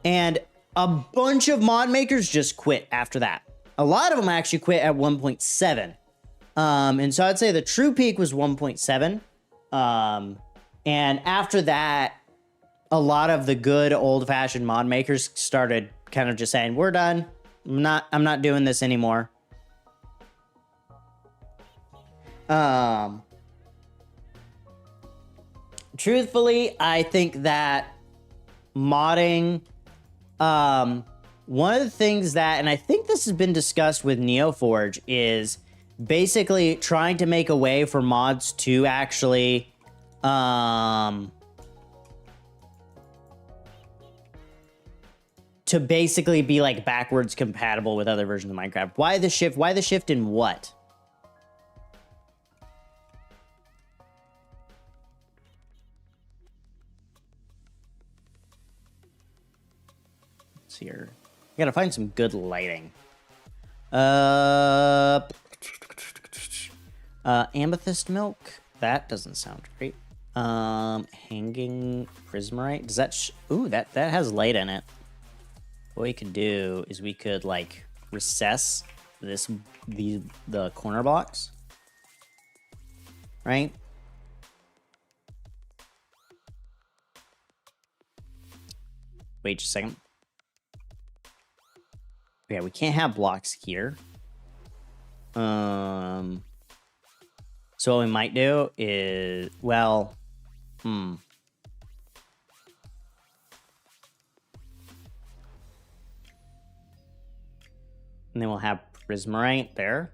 and a bunch of mod makers just quit after that. A lot of them actually quit at 1.7. And so I'd say the true peak was 1.7. And after that, a lot of the good old-fashioned mod makers started kind of just saying, we're done. I'm not doing this anymore. Truthfully, I think that modding, one of the things that, and I think this has been discussed with NeoForge, is basically trying to make a way for mods to actually, to basically be like backwards compatible with other versions of Minecraft. Why the shift? Why the shift in what? Here, I gotta find some good lighting. Amethyst milk, that doesn't sound great. Hanging prismarite, does that ooh, that has light in it. What we could do is we could like recess the corner blocks, right? Wait just a second. Yeah, we can't have blocks here. So what we might do is, well, And then we'll have prismarite there.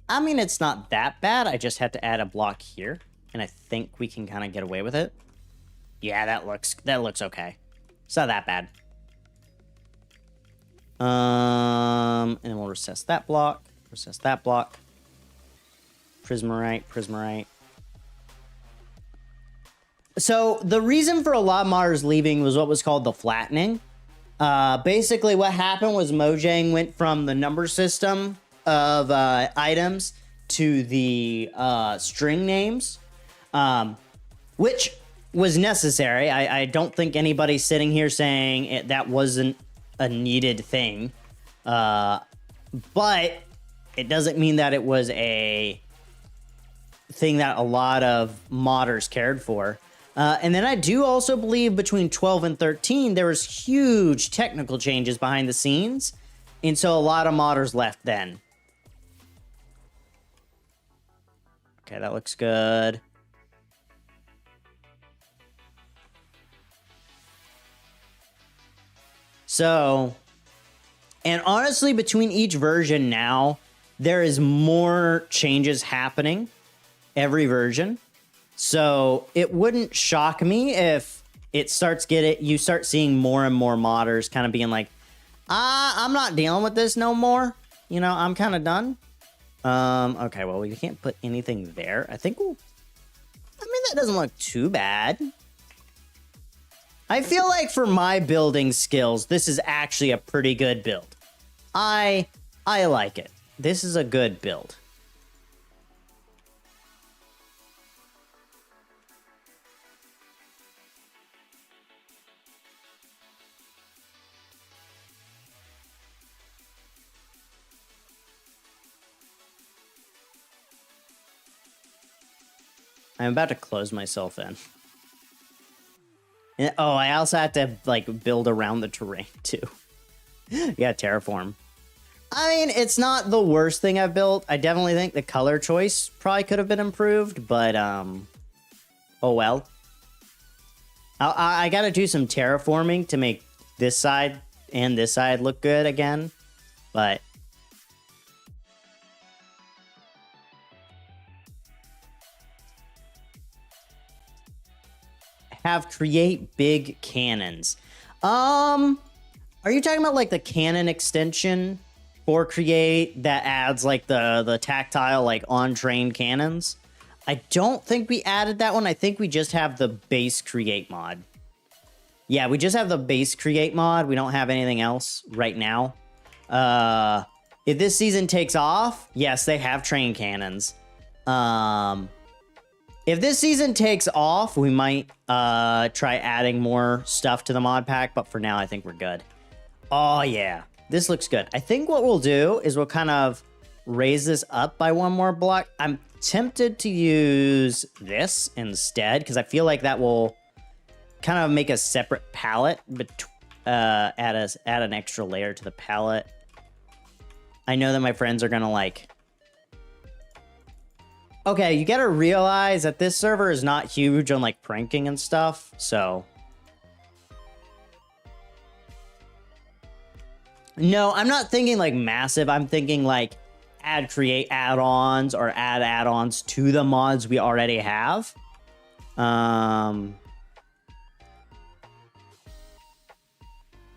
I mean, it's not that bad. I just had to add a block here, and I think we can kind of get away with it. Yeah, that looks okay. It's not that bad. And then we'll recess that block, prismarite. So the reason for a lot of modders leaving was what was called the flattening. Basically what happened was Mojang went from the number system of items to the string names, which was necessary. I don't think anybody's sitting here saying that wasn't a needed thing, but it doesn't mean that it was a thing that a lot of modders cared for. And then I do also believe between 12 and 13 there was huge technical changes behind the scenes, and so a lot of modders left then. Okay, that looks good. So, and honestly, between each version now, there is more changes happening every version. So it wouldn't shock me if you start seeing more and more modders kind of being like, I'm not dealing with this no more. You know, I'm kind of done. Okay, well, we can't put anything there. I mean, that doesn't look too bad. I feel like for my building skills, this is actually a pretty good build. I like it. This is a good build. I'm about to close myself in. And, oh, I also have to like build around the terrain too. Yeah, terraform. I mean, it's not the worst thing I've built. I definitely think the color choice probably could have been improved, but oh well. I gotta do some terraforming to make this side and this side look good again. But have create big cannons. Are you talking about like the cannon extension for create that adds like the tactile like on train cannons? I don't think we added that one. I think we just have the base create mod. Yeah, we just have the base create mod. We don't have anything else right now. If this season takes off, yes, they have train cannons. If this season takes off, we might try adding more stuff to the mod pack, but for now, I think we're good. Oh, yeah. This looks good. I think what we'll do is we'll kind of raise this up by one more block. I'm tempted to use this instead, because I feel like that will kind of make a separate palette, add an extra layer to the palette. I know that my friends are going to like... Okay, you gotta realize that this server is not huge on, like, pranking and stuff, so... No, I'm not thinking, like, massive. I'm thinking, like, create add-ons or add add-ons to the mods we already have.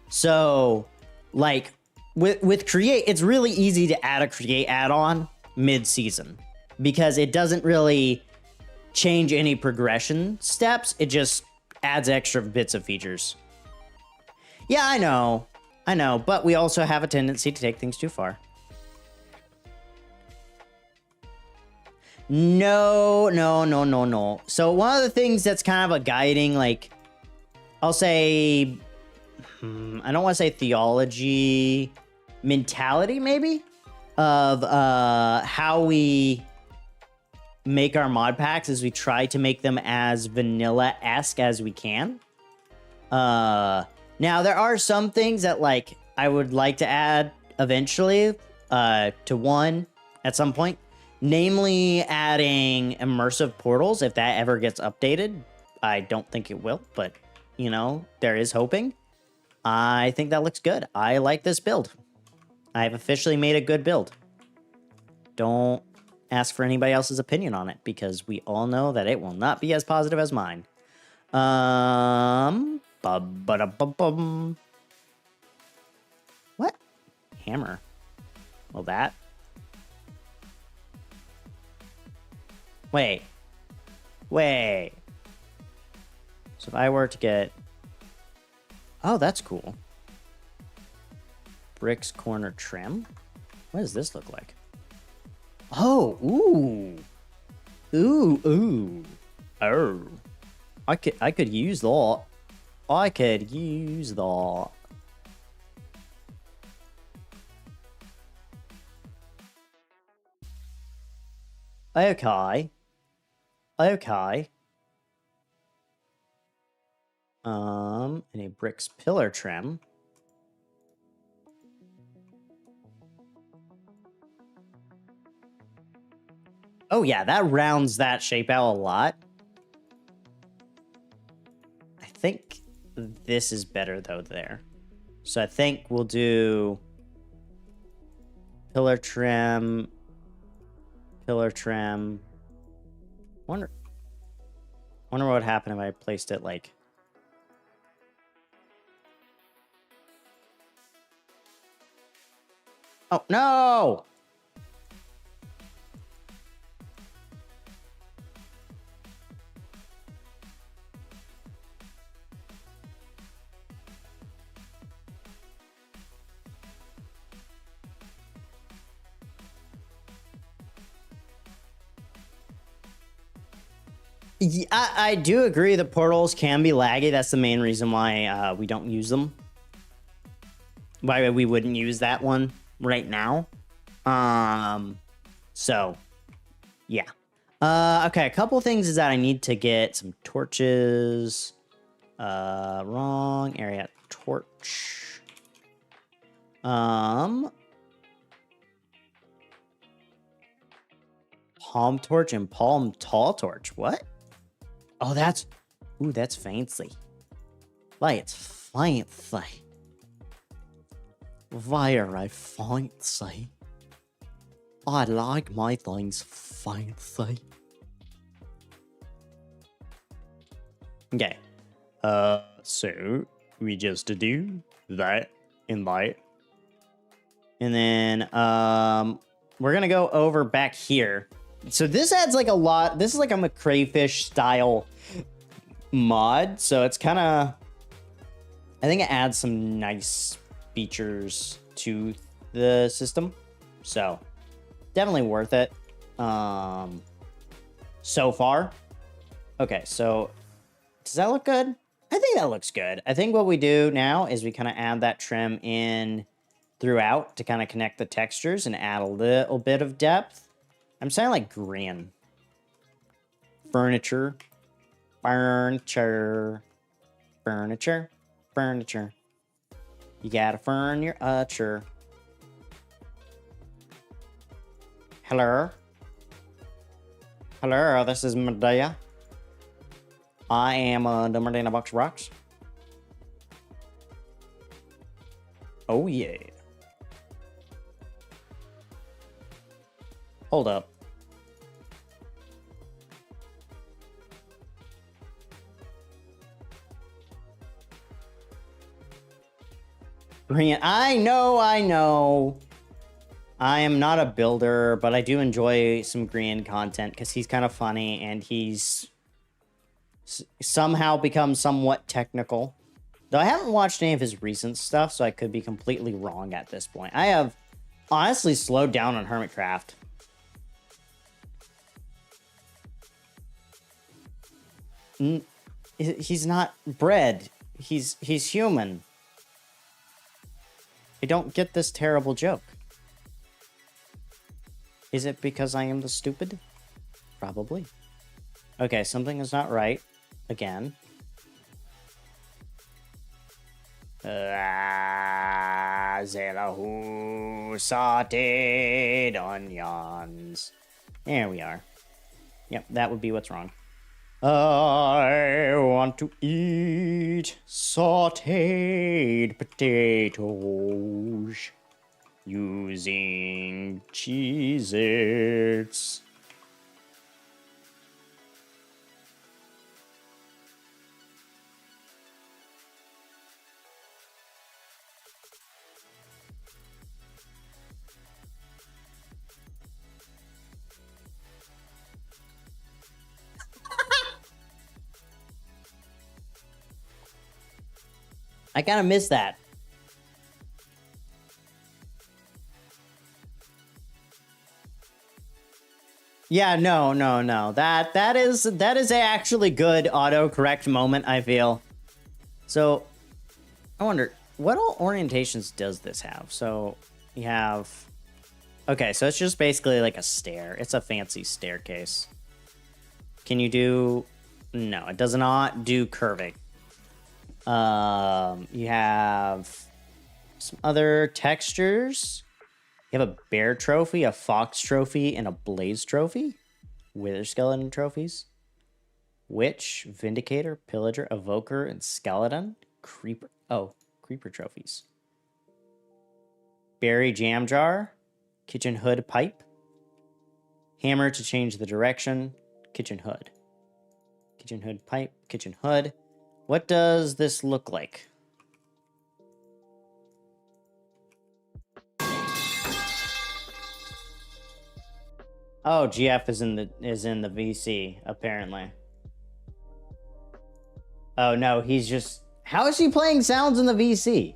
So, like, with create, it's really easy to add a create add-on mid-season, because it doesn't really change any progression steps. It just adds extra bits of features. Yeah, I know, but we also have a tendency to take things too far. No. So one of the things that's kind of a guiding, like, I'll say, I don't want to say theology, mentality maybe, of how we make our mod packs is we try to make them as vanilla-esque as we can. Now, there are some things that, like, I would like to add eventually to one at some point. Namely, adding immersive portals, if that ever gets updated. I don't think it will, but, you know, there is hoping. I think that looks good. I like this build. I've officially made a good build. Don't ask for anybody else's opinion on it, because we all know that it will not be as positive as mine. What? Hammer. Well, that. Wait. So if I were to get... Oh, that's cool. Bricks corner trim. What does this look like? Oh, ooh. Oh. I could use that. Okay. And a bricks pillar trim. Oh yeah, that rounds that shape out a lot. I think this is better though there. So I think we'll do pillar trim. Wonder what would happen if I placed it like... Oh, no! Yeah, I do agree the portals can be laggy. That's the main reason why we don't use them. Why we wouldn't use that one right now. So, yeah. Okay, a couple things is that I need to get some torches. Wrong area. Torch. Palm torch and palm tall torch. What? Oh, that's... Ooh, that's fancy. Like, it's fancy. Very fancy. I like my things fancy. Okay. So we just do that and that. And then we're gonna go over back here. So this adds like a lot. This is like a McCrayfish style mod. So it's kind of, I think it adds some nice features to the system. So definitely worth it. So far. Okay, so does that look good? I think that looks good. I think what we do now is we kind of add that trim in throughout to kind of connect the textures and add a little bit of depth. I'm saying like green. Furniture. Furniture. Furniture. Furniture. You gotta furn your utcher. Hello? Hello, this is Medea. I am the Medina Box Rocks. Oh yeah. Hold up. Green. I know. I am not a builder, but I do enjoy some Green content because he's kind of funny and he's somehow become somewhat technical. Though I haven't watched any of his recent stuff, so I could be completely wrong at this point. I have honestly slowed down on Hermitcraft. He's not bred. He's human. I don't get this terrible joke. Is it because I am the stupid? Probably. Okay, something is not right. Again. Zelahu sauteed onions. There we are. Yep, that would be what's wrong. I want to eat sauteed potatoes using Cheez-Its. I kind of miss that. Yeah, no. That is a actually good autocorrect moment, I feel. So, I wonder, what all orientations does this have? So, you have... Okay, so it's just basically like a stair. It's a fancy staircase. Can you do... No, it does not do curving. You have some other textures. You have a bear trophy, a fox trophy, and a blaze trophy. Wither skeleton trophies. Witch, vindicator, pillager, evoker, and skeleton. Creeper. Oh, creeper trophies. Berry jam jar. Kitchen hood pipe. Hammer to change the direction. Kitchen hood. Kitchen hood pipe. Kitchen hood. What does this look like? Oh, GF is in the VC, apparently. Oh no, he's just... How is he playing sounds in the VC?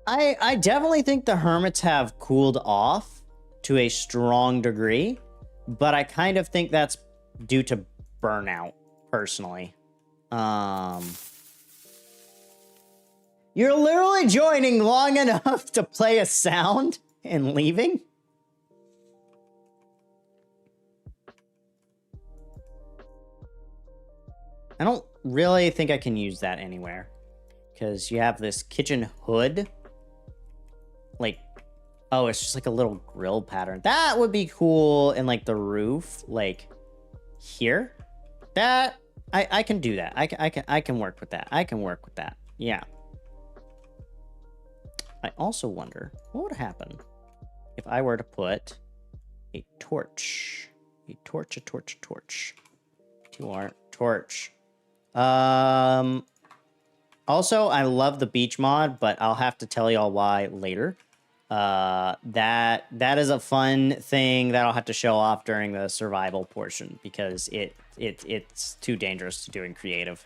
I definitely think the hermits have cooled off to a strong degree, but I kind of think that's due to burnout, personally. You're literally joining long enough to play a sound and leaving? I don't really think I can use that anywhere. Because you have this kitchen hood. Like, oh, it's just like a little grill pattern. That would be cool in like the roof, like here. That I can do that. I can work with that. I can work with that. Yeah. I also wonder what would happen if I were to put a torch. A torch. Torch. Also, I love the beach mod, but I'll have to tell y'all why later. That is a fun thing that I'll have to show off during the survival portion because it's too dangerous to do in creative.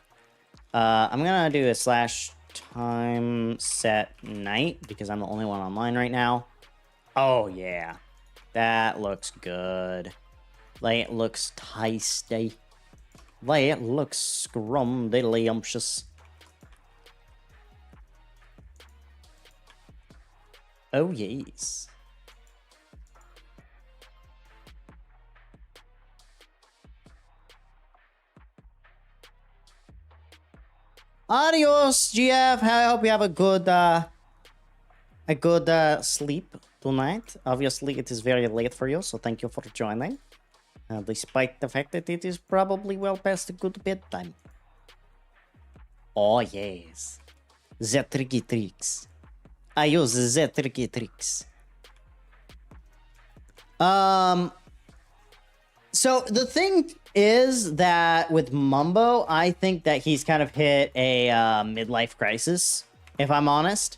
I'm gonna do a /time set night because I'm the only one online right now. Oh yeah, that looks good. Like, it looks tasty. Like, it looks scrumdiddlyumptious. Oh yes. Adios, GF. I hope you have a good sleep tonight. Obviously, it is very late for you, so thank you for joining. Despite the fact that it is probably well past a good bedtime. Oh yes, the tricky tricks. I use the tricky tricks. So the thing is that with Mumbo, I think that he's kind of hit a midlife crisis. If I'm honest,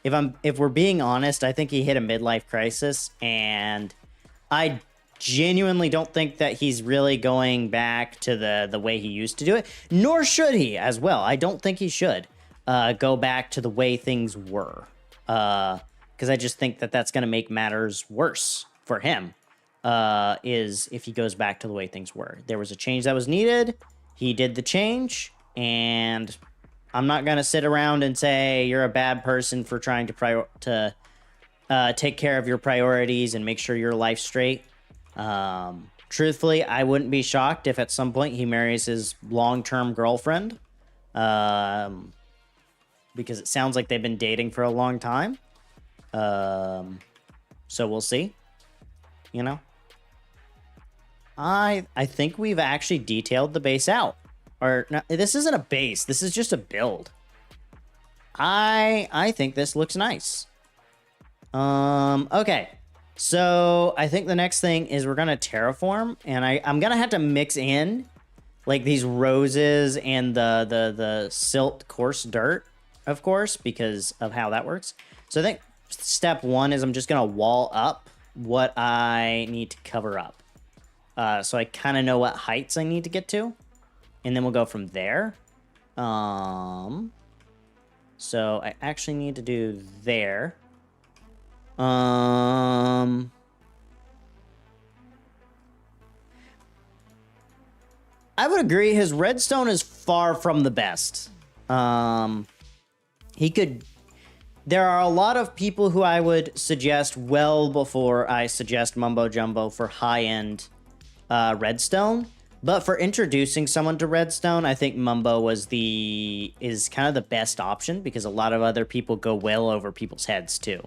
if we're being honest, I think he hit a midlife crisis, and I genuinely don't think that he's really going back to the way he used to do it. Nor should he as well. I don't think he should go back to the way things were. Because I just think that that's going to make matters worse for him, is if he goes back to the way things were. There was a change that was needed. He did the change, and I'm not going to sit around and say you're a bad person for trying to take care of your priorities and make sure your life's straight. Truthfully, I wouldn't be shocked if at some point he marries his long-term girlfriend. Because it sounds like they've been dating for a long time. So we'll see. You know? I think we've actually detailed the base out. Or, no, this isn't a base. This is just a build. I think this looks nice. Okay. So I think the next thing is we're going to terraform. And I'm going to have to mix in like these roses and the silt coarse dirt, of course, because of how that works. So I think step one is I'm just going to wall up what I need to cover up. So I kind of know what heights I need to get to. And then we'll go from there. So I actually need to do there. I would agree his redstone is far from the best. He could... There are a lot of people who I would suggest well before I suggest Mumbo Jumbo for high-end redstone. But for introducing someone to redstone, I think Mumbo is kind of the best option because a lot of other people go well over people's heads too.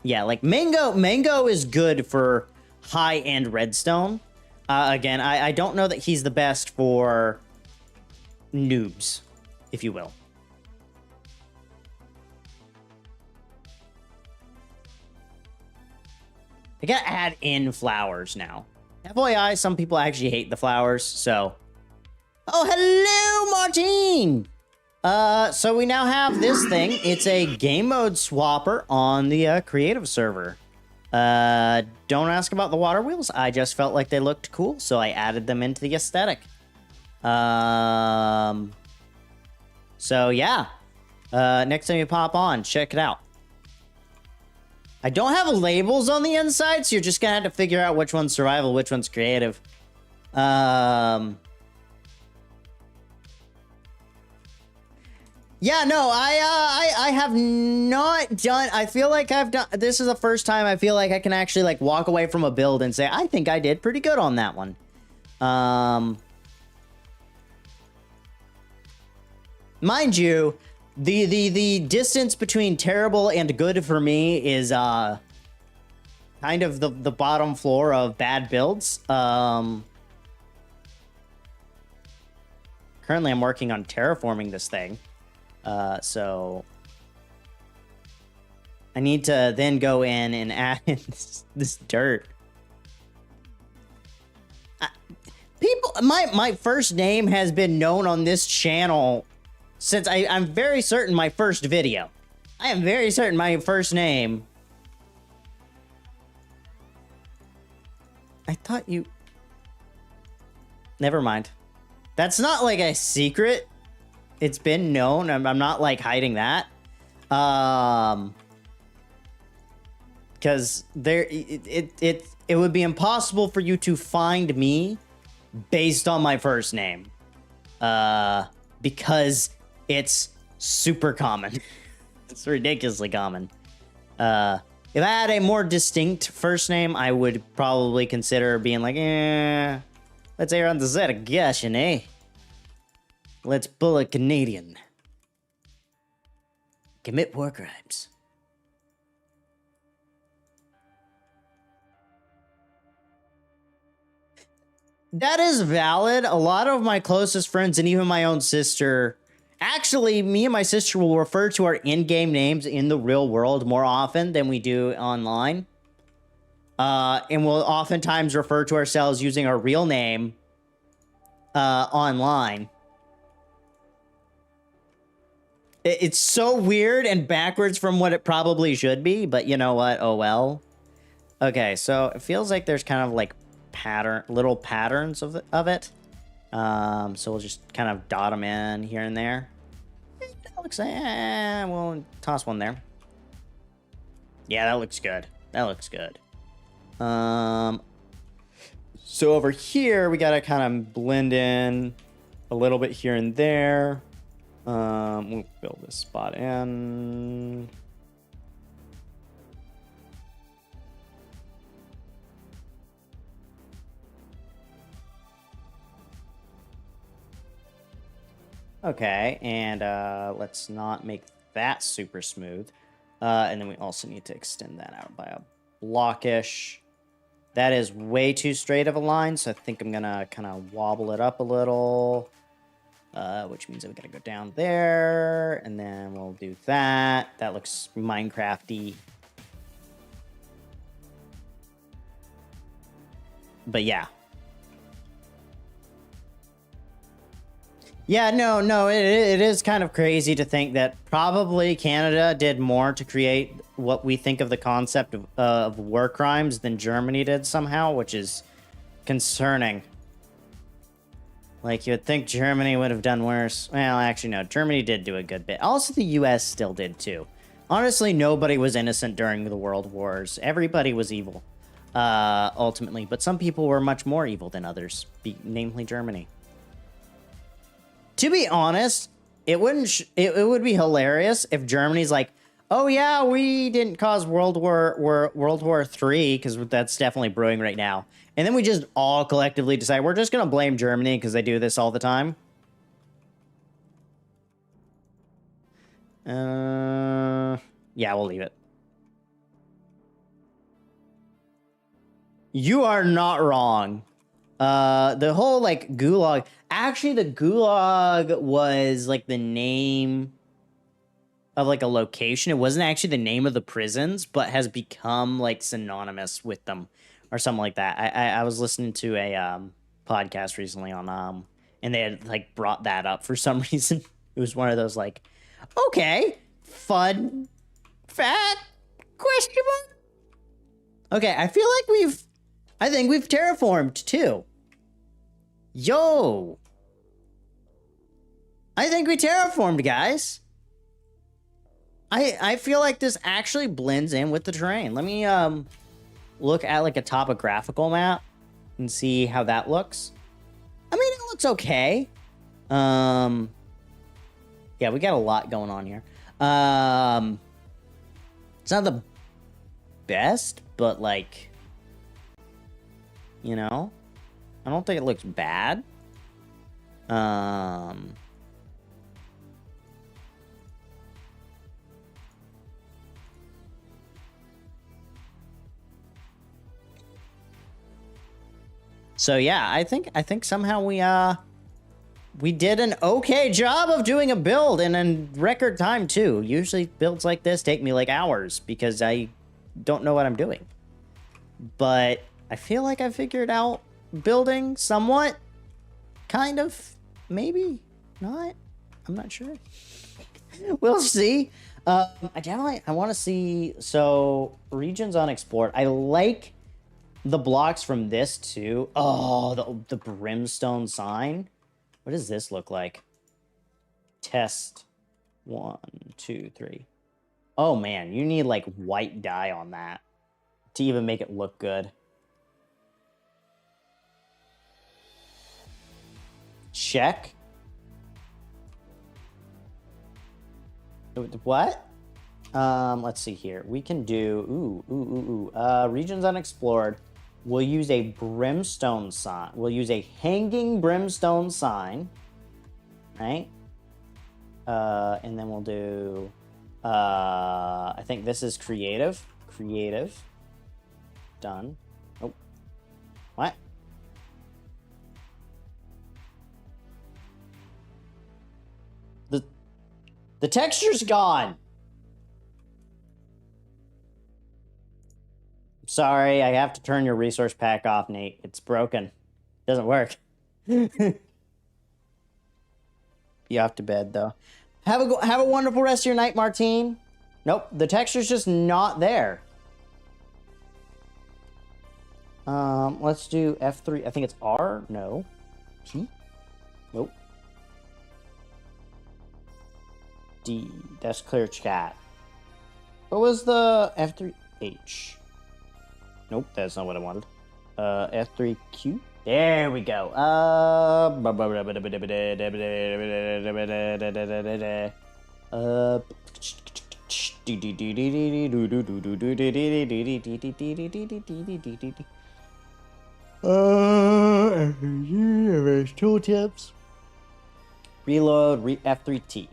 Yeah, like Mango is good for high-end redstone. Again, I don't know that he's the best for noobs, if you will. I gotta add in flowers now. FYI, some people actually hate the flowers, so... Oh, hello, Martine! So we now have this thing. It's a Gamemode swapper on the creative server. Don't ask about the water wheels. I just felt like they looked cool, so I added them into the aesthetic. So yeah. Next time you pop on, check it out. I don't have labels on the inside, so you're just gonna have to figure out which one's survival, which one's creative. Yeah, no, I have not done... I feel like I've done... This is the first time I feel like I can actually, like, walk away from a build and say, I think I did pretty good on that one. Mind you, the distance between terrible and good for me is, kind of the bottom floor of bad builds. currently I'm working on terraforming this thing. So I need to then go in and add in this dirt. People, my first name has been known on this channel since I'm very certain my first video. I am very certain my first name. I thought you... Never mind. That's not like a secret. It's been known. I'm not like hiding that. Because it would be impossible for you to find me based on my first name. Because it's super common. It's ridiculously common. If I had a more distinct first name, I would probably consider being like, let's err on the side of caution, eh? Let's pull a Canadian. Commit war crimes. That is valid. A lot of my closest friends and even my own sister... Actually, me and my sister will refer to our in-game names in the real world more often than we do online. And we'll oftentimes refer to ourselves using our real name online. It's so weird and backwards from what it probably should be, but you know what? Oh well. Okay, so it feels like there's kind of like little patterns of it. So we'll just kind of dot them in here and there. That looks like, we'll toss one there. Yeah, that looks good. That looks good. So over here, we gotta kind of blend in a little bit here and there. We'll fill this spot in. Okay, and let's not make that super smooth. And then we also need to extend that out by a blockish. That is way too straight of a line, so I think I'm gonna kind of wobble it up a little. Which means that we gotta go down there, and then we'll do that. That looks Minecrafty. But yeah. Yeah, no, it is kind of crazy to think that probably Canada did more to create what we think of the concept of war crimes than Germany did somehow, which is concerning. Like, you would think Germany would have done worse. Well, actually, no, Germany did do a good bit. Also, the US still did, too. Honestly, nobody was innocent during the World Wars. Everybody was evil, ultimately. But some people were much more evil than others, namely Germany. To be honest, it would be hilarious if Germany's like, oh yeah, we didn't cause World War III, because that's definitely brewing right now. And then we just all collectively decide we're just gonna blame Germany because they do this all the time. Yeah, we'll leave it. You are not wrong. The whole, like, gulag... Actually, the gulag was, like, the name of, like, a location. It wasn't actually the name of the prisons, but has become, like, synonymous with them or something like that. I was listening to a podcast recently on... and they had, like, brought that up for some reason. It was one of those, like, okay, fun fact, question mark? Okay, I feel like I think we've terraformed, too. Yo! I think we terraformed, guys. I feel like this actually blends in with the terrain. Let me look at like a topographical map and see how that looks. I mean, it looks okay. Yeah, we got a lot going on here. It's not the best, but like, you know, I don't think it looks bad. So yeah, I think somehow we we did an okay job of doing a build in a record time too. Usually builds like this take me like hours because I don't know what I'm doing. But I feel like I figured out building somewhat. Kind of. Maybe. Not. I'm not sure. We'll see. I want to see. So, regions unexplored. I like the blocks from this too. Oh, the brimstone sign. What does this look like? Test 1, 2, 3. Oh man, you need like white dye on that to even make it look good. Check. What? Let's see here. We can do regions unexplored. We'll use a brimstone sign. We'll use a hanging brimstone sign, right? And then we'll do. I think this is creative. Creative. Done. Oh, what? The texture's gone. Sorry, I have to turn your resource pack off, Nate. It's broken. Doesn't work. You off to bed though. Have a wonderful rest of your night, Martine. Nope, the texture's just not there. Let's do F3. I think it's R. No. T. Nope. D. That's clear chat. What was the F3? H. Nope, that's not what I wanted. F3Q. There we go. Tooltips. Reload. F3T.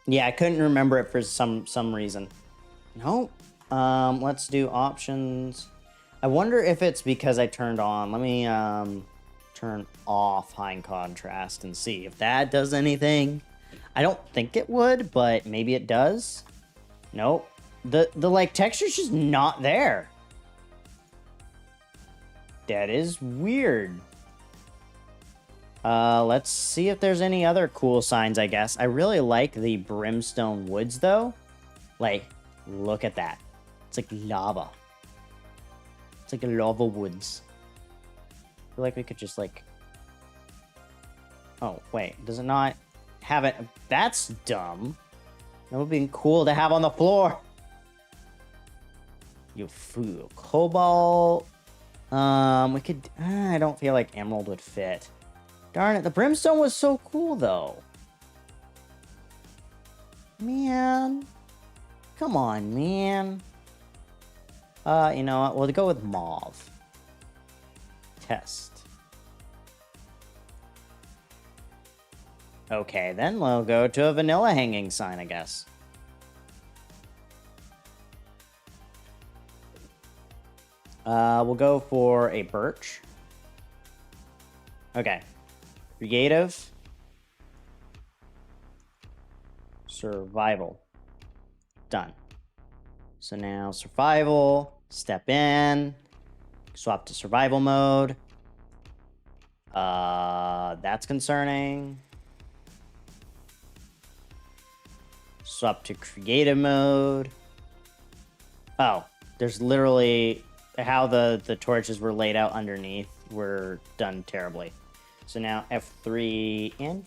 Yeah, I couldn't remember it for some reason. Nope. Let's do options. I wonder if it's because I turned on. Let me turn off high contrast and see if that does anything. I don't think it would, but maybe it does. Nope. The like texture's just not there. That is weird. Let's see if there's any other cool signs, I guess. I really like the brimstone woods, though. Like, look at that. It's like lava. It's like lava woods. I feel like we could just, like... Oh, wait. Does it not have it? That's dumb. That would be cool to have on the floor. You fool. Cobalt. We could... I don't feel like emerald would fit. Darn it, the brimstone was so cool, though. Man. Come on, man. You know what? We'll go with mauve. Test. Okay, then we'll go to a vanilla hanging sign, I guess. We'll go for a birch. Okay. Creative. Survival. Done. So now survival. Step in. Swap to survival mode. That's concerning. Swap to creative mode. Oh, there's literally how the torches were laid out underneath were done terribly. So now F3 in,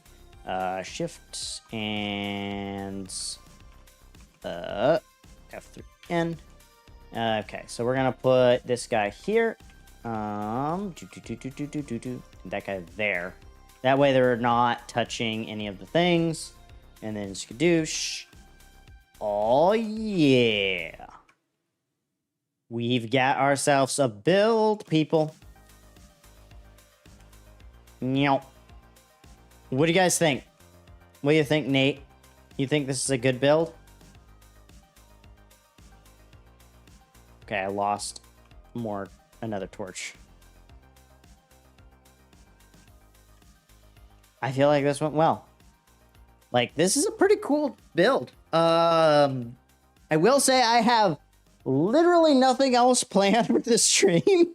shift and F3 in. Okay, so we're gonna put this guy here. That guy there. That way they're not touching any of the things. And then skadoosh. Oh yeah. We've got ourselves a build, people. What do you guys think? What do you think, Nate? You think this is a good build? Okay, I lost another torch. I feel like this went well. Like, this is a pretty cool build. I will say I have literally nothing else planned for this stream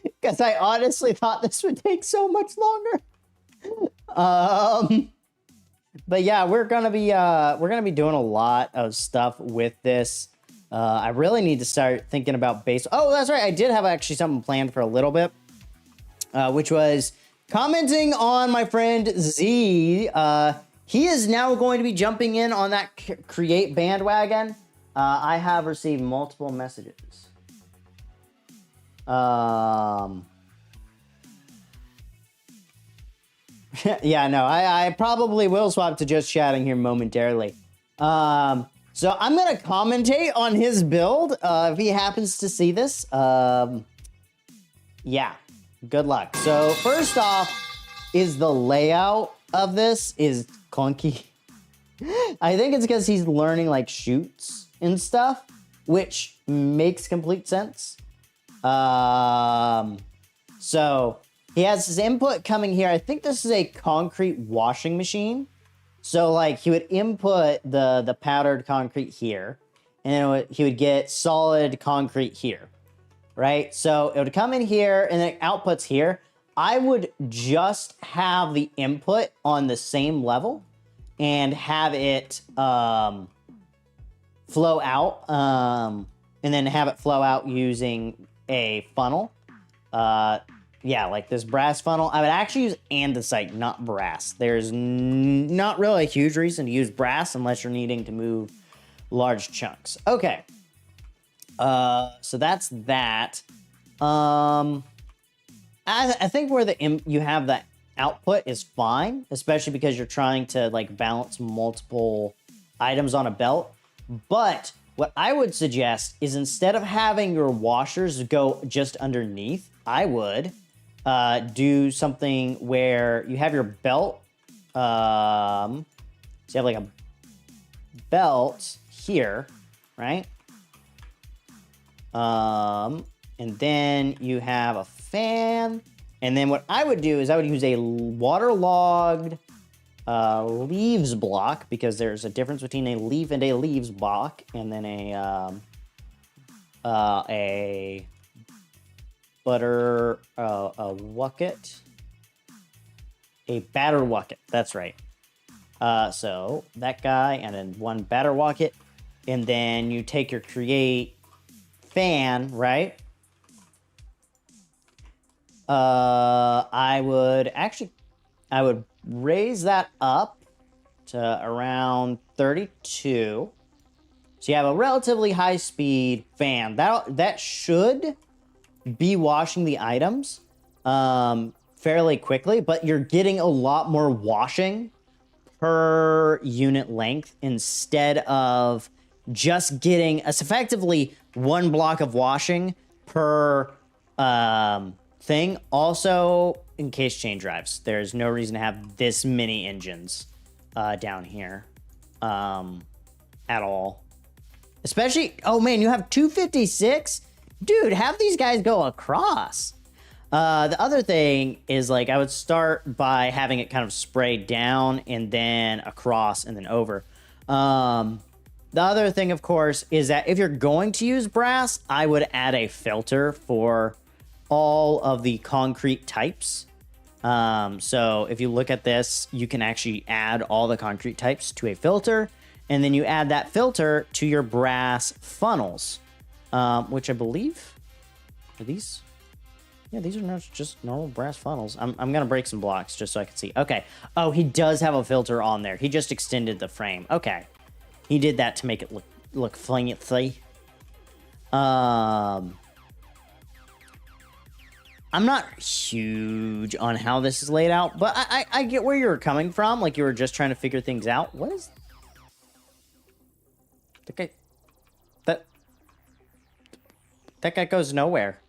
because I honestly thought this would take so much longer. But yeah, we're gonna be doing a lot of stuff with this. I really need to start thinking about base. Oh, that's right. I did have actually something planned for a little bit, which was commenting on my friend Z. He is now going to be jumping in on that create bandwagon. I have received multiple messages. Yeah, no, I probably will swap to just chatting here momentarily. So I'm going to commentate on his build if he happens to see this. Yeah, good luck. So first off is the layout of this is clunky. I think it's because he's learning like shoots and stuff, which makes complete sense. So he has his input coming here. I think this is a concrete washing machine. So like he would input the powdered concrete here, and he would get solid concrete here, right? So it would come in here and then it outputs here. I would just have the input on the same level and have it flow out, and then have it flow out using a funnel. Yeah, like this brass funnel. I would actually use andesite, not brass. There's not really a huge reason to use brass unless you're needing to move large chunks. Okay. So that's that. I think where you have the output is fine, especially because you're trying to like balance multiple items on a belt. But what I would suggest is instead of having your washers go just underneath, I would do something where you have your belt. So you have like a belt here, right? And then you have a fan. And then what I would do is I would use a waterlogged leaves block, because there's a difference between a leaf and a leaves block, and then a batter wucket. That's right. So that guy, and then one batter wucket, and then you take your create fan, right? I would raise that up to around 32. So you have a relatively high speed fan. That should be washing the items fairly quickly, but you're getting a lot more washing per unit length instead of just getting effectively one block of washing per thing. Also, in case chain drives, there's no reason to have this many engines down here at all. Especially, oh man, you have 256? Dude, have these guys go across. The other thing is, like, I would start by having it kind of sprayed down and then across and then over. The other thing, of course, is that if you're going to use brass, I would add a filter for all of the concrete types. So if you look at this, you can actually add all the concrete types to a filter, and then you add that filter to your brass funnels, which I believe are these. Yeah, these are just normal brass funnels. I'm gonna break some blocks just so I can see. Okay. Oh, he does have a filter on there. He just extended the frame. Okay. He did that to make it look fancy. I'm not huge on how this is laid out, but I get where you're coming from. Like, you were just trying to figure things out. What is... Okay. That guy goes nowhere.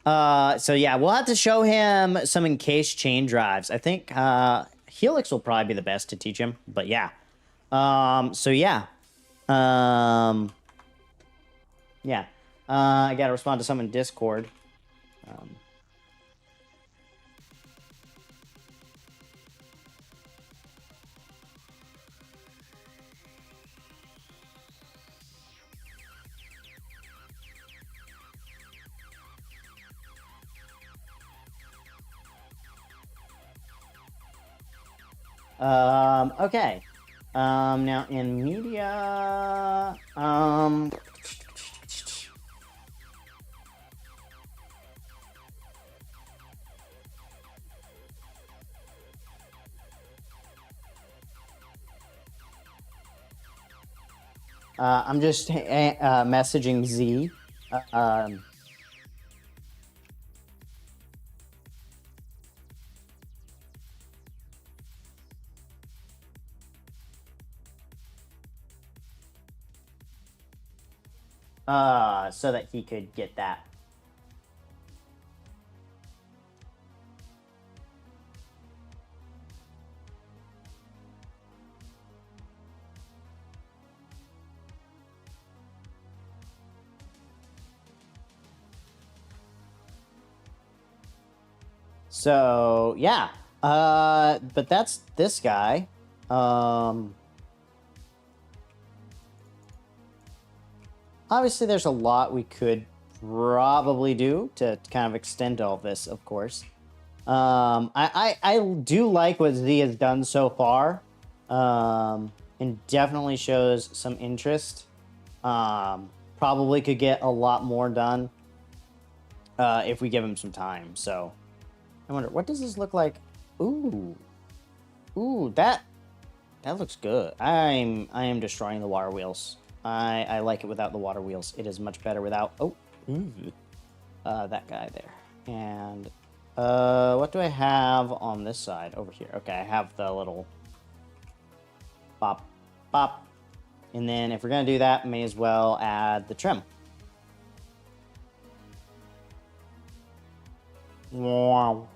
So yeah, we'll have to show him some encased chain drives. I think Helix will probably be the best to teach him, but yeah. So yeah. Yeah. I gotta respond to some in Discord. Okay. Now in media, I'm just messaging Z. So that he could get that. So yeah, but that's this guy. Obviously, there's a lot we could probably do to kind of extend all this, of course. I do like what Z has done so far, and definitely shows some interest. Probably could get a lot more done if we give him some time. So I wonder, what does this look like? Ooh, that looks good. I am destroying the water wheels. I like it without the water wheels. It is much better without. That guy there. And what do I have on this side over here? Okay, I have the little bop, bop. And then if we're gonna do that, may as well add the trim. Wow.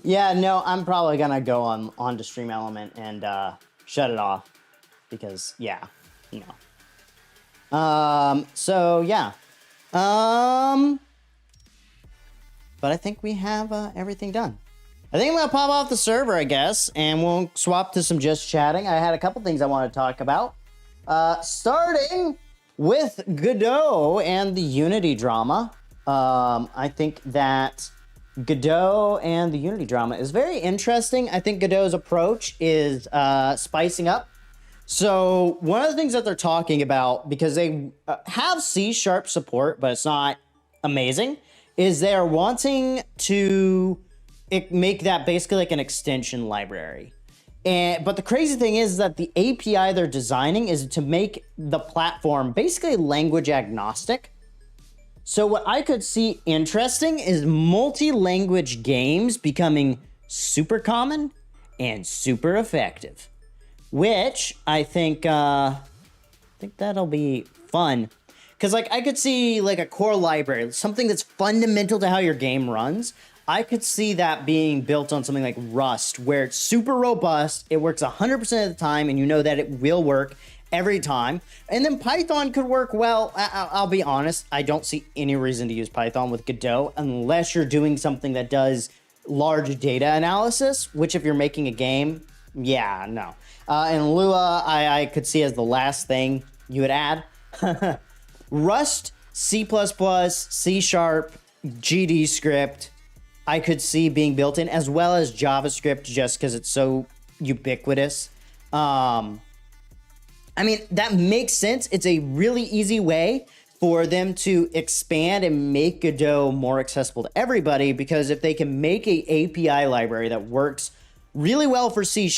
Yeah, no, I'm probably gonna go on to Stream Element and shut it off because yeah, no. So yeah, but I think we have everything done. I think I'm gonna pop off the server, I guess, and we'll swap to some just chatting. I had a couple things I want to talk about, starting with Godot and the Unity drama. I think that Godot and the Unity drama is very interesting. I think Godot's approach is spicing up. So one of the things that they're talking about, because they have C# support, but it's not amazing, is they're wanting to make that basically like an extension library. But the crazy thing is that the API they're designing is to make the platform basically language agnostic. So what I could see interesting is multi-language games becoming super common and super effective, which I think that'll be fun. Because like I could see like a core library, something that's fundamental to how your game runs. I could see that being built on something like Rust, where it's super robust, it works 100% of the time, and you know that it will work every time. And then Python could work well. I'll be honest, I don't see any reason to use Python with Godot unless you're doing something that does large data analysis, which if you're making a game, yeah, no. And Lua, I could see as the last thing you would add. Rust, C++, C#, GD script, I could see being built in, as well as JavaScript, just because it's so ubiquitous. I mean, that makes sense. It's a really easy way for them to expand and make Godot more accessible to everybody, because if they can make an API library that works really well for C#,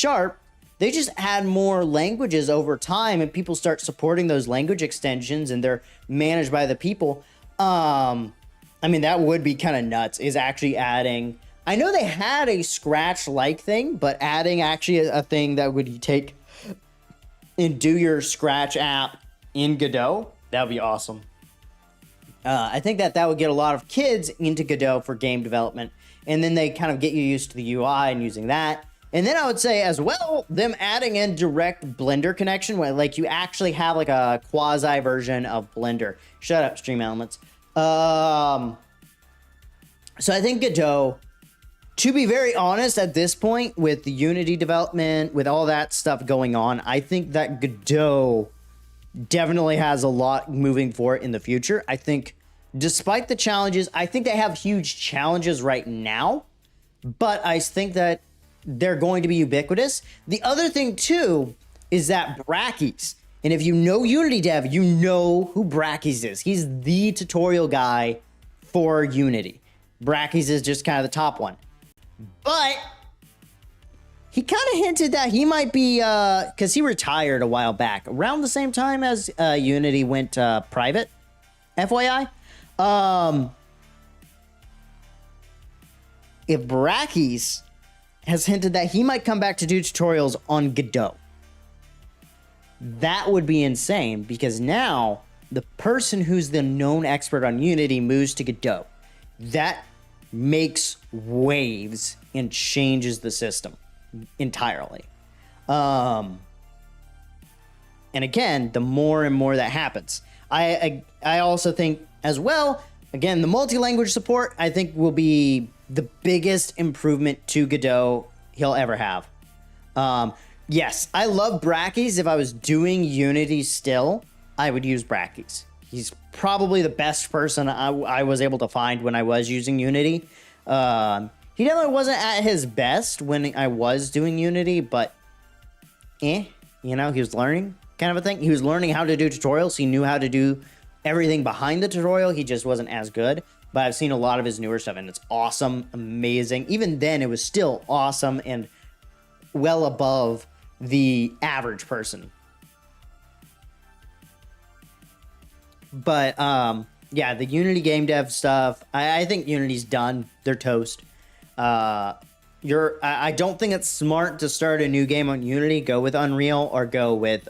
they just add more languages over time and people start supporting those language extensions and they're managed by the people. I mean, that would be kind of nuts, is actually adding I know they had a Scratch-like thing, but adding actually a thing that would take and do your Scratch app in Godot, that would be awesome. I think that would get a lot of kids into Godot for game development, and then they kind of get you used to the UI and using that. And then I would say as well, them adding in direct Blender connection, where like you actually have like a quasi version of Blender. Shut up, Stream Elements. So I think Godot, to be very honest, at this point, with the Unity development, with all that stuff going on, I think that Godot definitely has a lot moving for it in the future. I think despite the challenges, I think they have huge challenges right now, but I think that they're going to be ubiquitous. The other thing too is that Brackeys, and if you know Unity dev, you know who Brackeys is. He's the tutorial guy for Unity. Brackeys is just kind of the top one. But he kind of hinted that he might be, because he retired a while back, around the same time as Unity went private, FYI. If Brackeys has hinted that he might come back to do tutorials on Godot, that would be insane, because now the person who's the known expert on Unity moves to Godot. That makes waves and changes the system entirely. And again, the more and more that happens, I also think as well, again, the multi-language support I think will be the biggest improvement to Godot he'll ever have. Yes, I love Brackeys. If I was doing Unity still, I would use Brackeys. He's probably the best person I was able to find when I was using Unity. He definitely wasn't at his best when I was doing Unity, but you know, he was learning kind of a thing. He was learning how to do tutorials. He knew how to do everything behind the tutorial. He just wasn't as good. But I've seen a lot of his newer stuff, and it's awesome, amazing. Even then, it was still awesome and well above the average person. But yeah, the Unity game dev stuff, I think Unity's done. They're toast. I don't think it's smart to start a new game on Unity. Go with Unreal or go with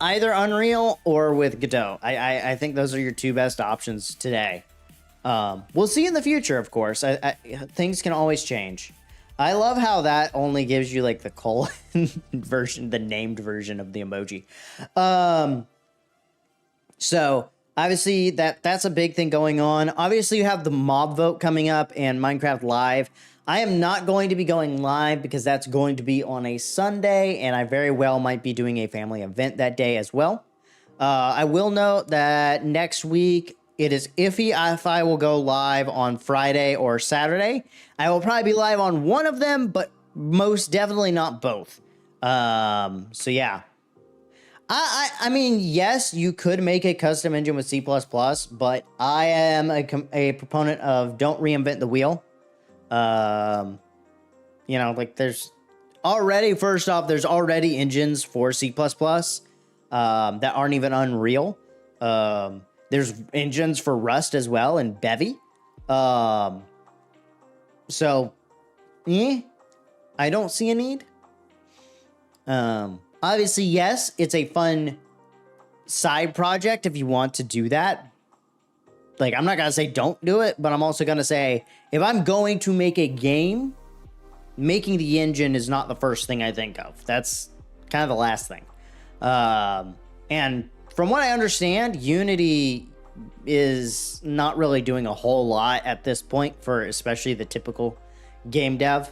either Unreal or with Godot. I think those are your two best options today. We'll see in the future, of course. Things can always change. I love how that only gives you like the colon version, the named version of the emoji. So obviously that's a big thing going on. Obviously you have the mob vote coming up and Minecraft Live. I am not going to be going live because that's going to be on a Sunday, and I very well might be doing a family event that day as well. I will note that next week it is iffy if I will go live on Friday or Saturday. I will probably be live on one of them, but most definitely not both. So yeah. I mean, yes, you could make a custom engine with C++, but I am a proponent of don't reinvent the wheel. You know, like there's already, first off, there's already engines for C++, that aren't even Unreal. There's engines for Rust as well and Bevy. So, I don't see a need. Obviously, yes, it's a fun side project if you want to do that. Like, I'm not going to say don't do it, but I'm also going to say, if I'm going to make a game, making the engine is not the first thing I think of. That's kind of the last thing. And from what I understand, Unity is not really doing a whole lot at this point for especially the typical game dev.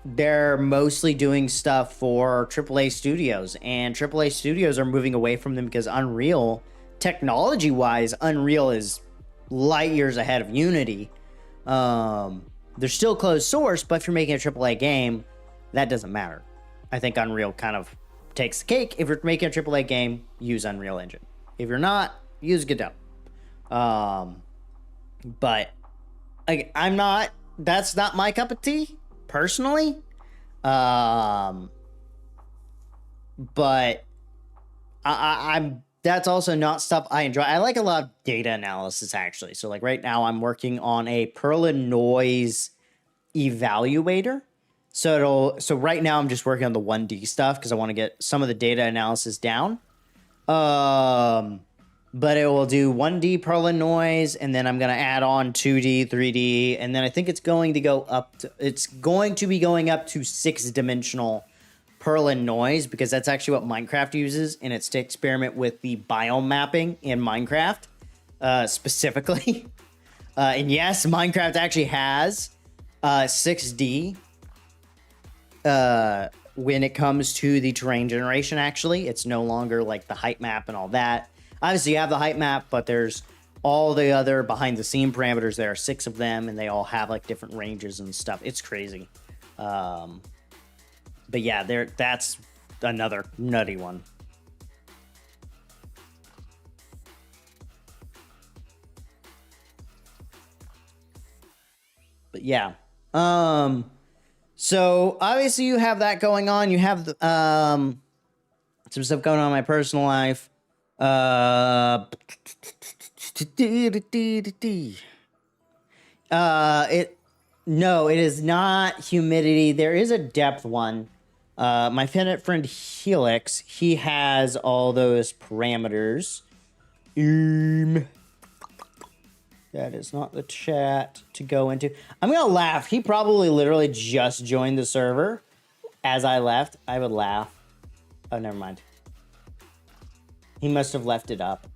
They're mostly doing stuff for AAA studios, and AAA studios are moving away from them because Unreal, technology-wise, Unreal is light years ahead of Unity. They're still closed source, but if you're making a AAA game, that doesn't matter. I think Unreal kind of takes the cake. If you're making a AAA game, use Unreal Engine. If you're not, use Godot. But I'm not, that's not my cup of tea, personally. But I'm that's also not stuff I enjoy. I like a lot of data analysis, actually. So like right now I'm working on a Perlin noise evaluator. So right now I'm just working on the 1D stuff because I want to get some of the data analysis down. But it will do 1D Perlin noise, and then I'm going to add on 2D, 3D, and then I think it's going to be going up to 6-dimensional Perlin noise, because that's actually what Minecraft uses, and it's to experiment with the biome mapping in Minecraft, specifically. And yes, Minecraft actually has 6D when it comes to the terrain generation. Actually, it's no longer like the height map and all that. Obviously, you have the height map, but there's all the other behind the scene parameters. There are 6 of them, and they all have like different ranges and stuff. It's crazy. But yeah, that's another nutty one. But yeah. So obviously you have that going on. You have some stuff going on in my personal life. It is not humidity. There is a depth one. My friend Helix, he has all those parameters. That is not the chat to go into. I'm gonna laugh. He probably literally just joined the server as I left. I would laugh. Oh, never mind. He must have left it up.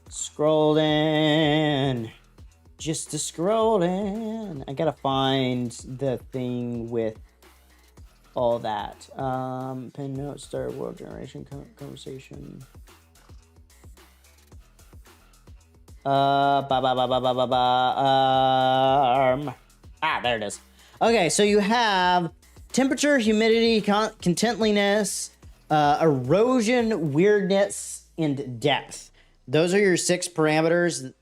Scrolled in. Just to scroll in. I gotta find the thing with all that. Pin note, start world generation conversation. There it is. Okay, so you have temperature, humidity, contentliness, erosion, weirdness, and depth. Those are your 6 parameters.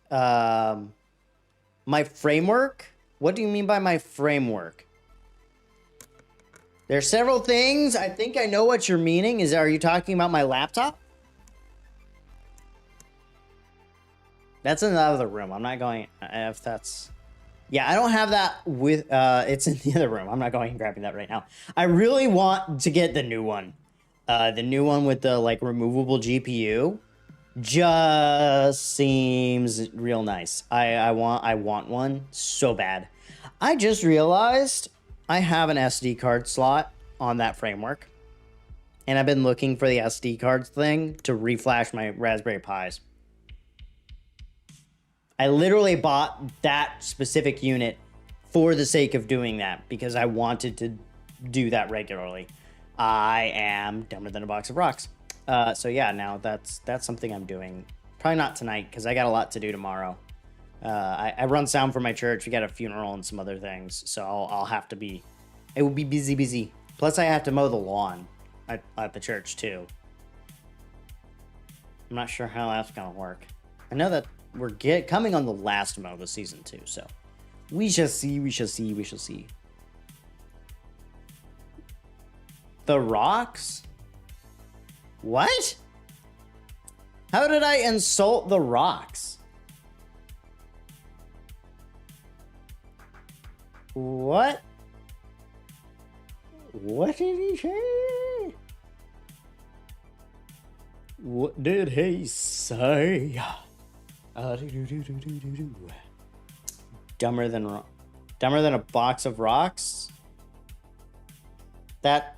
My framework? What do you mean by my framework? There are several things. I think I know what you're meaning. Are you talking about my laptop? That's in the other room. I'm not going, if that's... Yeah, I don't have that with... it's in the other room. I'm not going and grabbing that right now. I really want to get the new one. The new one with the, like, removable GPU. Just seems real nice. I want one so bad. I just realized I have an SD card slot on that framework. And I've been looking for the SD cards thing to reflash my Raspberry Pis. I literally bought that specific unit for the sake of doing that because I wanted to do that regularly. I am dumber than a box of rocks. So yeah, now that's something I'm doing. Probably not tonight because I got a lot to do tomorrow. I run sound for my church. We got a funeral and some other things, so I'll have to be. It will be busy. Plus, I have to mow the lawn at the church too. I'm not sure how that's gonna work. I know that we're coming on the last mow of the season too, so we shall see. The rocks? What? How did I insult the rocks? What? What did he say? What did he say? Dumber than a box of rocks? That...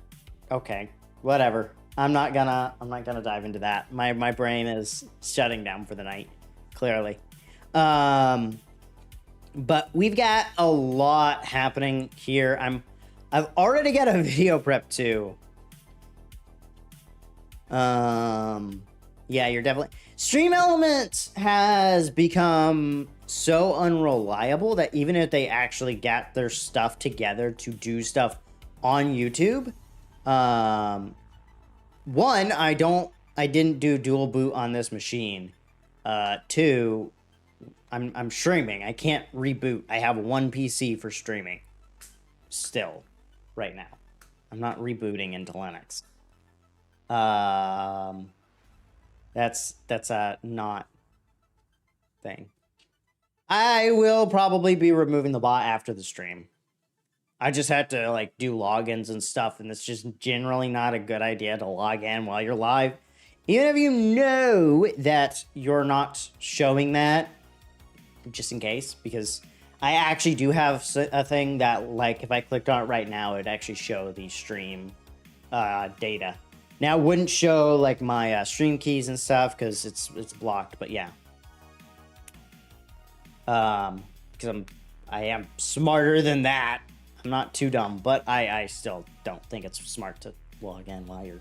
Okay, whatever. I'm not gonna dive into that. My brain is shutting down for the night, clearly. But we've got a lot happening here. I've already got a video prep too. Yeah, you're definitely... Stream Elements has become so unreliable that even if they actually got their stuff together to do stuff on YouTube, one, I didn't do dual boot on this machine. Two, I'm streaming. I can't reboot. I have one PC for streaming still right now. I'm not rebooting into Linux. That's a not thing. I will probably be removing the bot after the stream. I just had to like do logins and stuff, and it's just generally not a good idea to log in while you're live. Even if you know that you're not showing that, just in case, because I actually do have a thing that, like, if I clicked on it right now, it'd actually show the stream data. Now, it wouldn't show, like, my stream keys and stuff, because it's blocked, but yeah. Because I am smarter than that. I'm not too dumb, but I still don't think it's smart to log in while you're...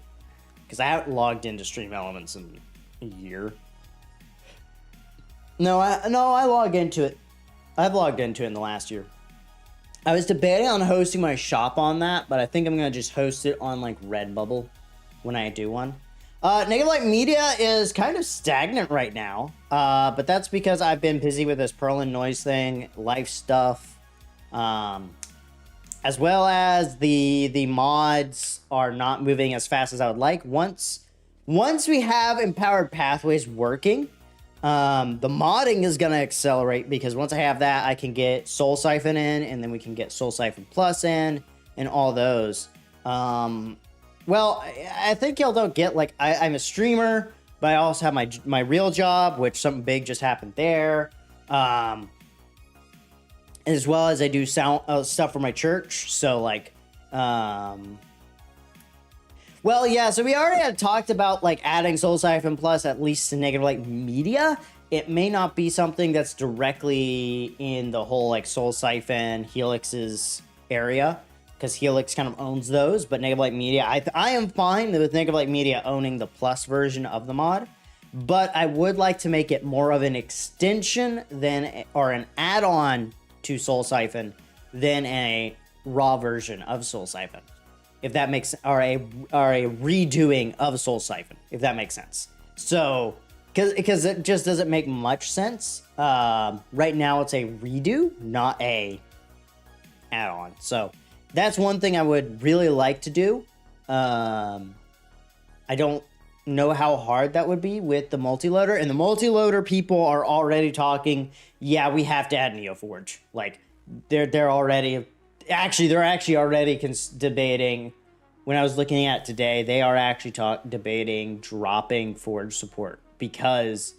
Because I haven't logged into Stream Elements in a year. No, I log into it. I've logged into it in the last year. I was debating on hosting my shop on that, but I think I'm going to just host it on, like, Redbubble when I do one. Negative Light Media is kind of stagnant right now, but that's because I've been busy with this Pearl and Noise thing, life stuff, as well as the mods are not moving as fast as I would like. Once we have Empowered Pathways working, the modding is going to accelerate, because once I have that, I can get Soul Siphon in, and then we can get Soul Siphon Plus in, and all those. Well, I think y'all don't get, like, I'm a streamer, but I also have my real job, which something big just happened there. As well as I do sound stuff for my church. So, like, well, yeah, so we already had talked about, like, adding Soul Siphon Plus at least to Negative Light Media. It may not be something that's directly in the whole, like, Soul Siphon Helix's area, because Helix kind of owns those, but Negative Light Media, I am fine with Negative Light Media owning the Plus version of the mod, but I would like to make it more of an extension or an add-on to Soul Siphon than a raw version of Soul Siphon, if that makes, or a redoing of Soul Siphon, if that makes sense. So, because it just doesn't make much sense. Right now it's a redo, not a add-on. So that's one thing I would really like to do. I don't know how hard that would be with the multi-loader, and the multi-loader people are already talking, yeah, we have to add NeoForge. Like, they're already already debating. When I was looking at today, they are actually debating dropping Forge support, because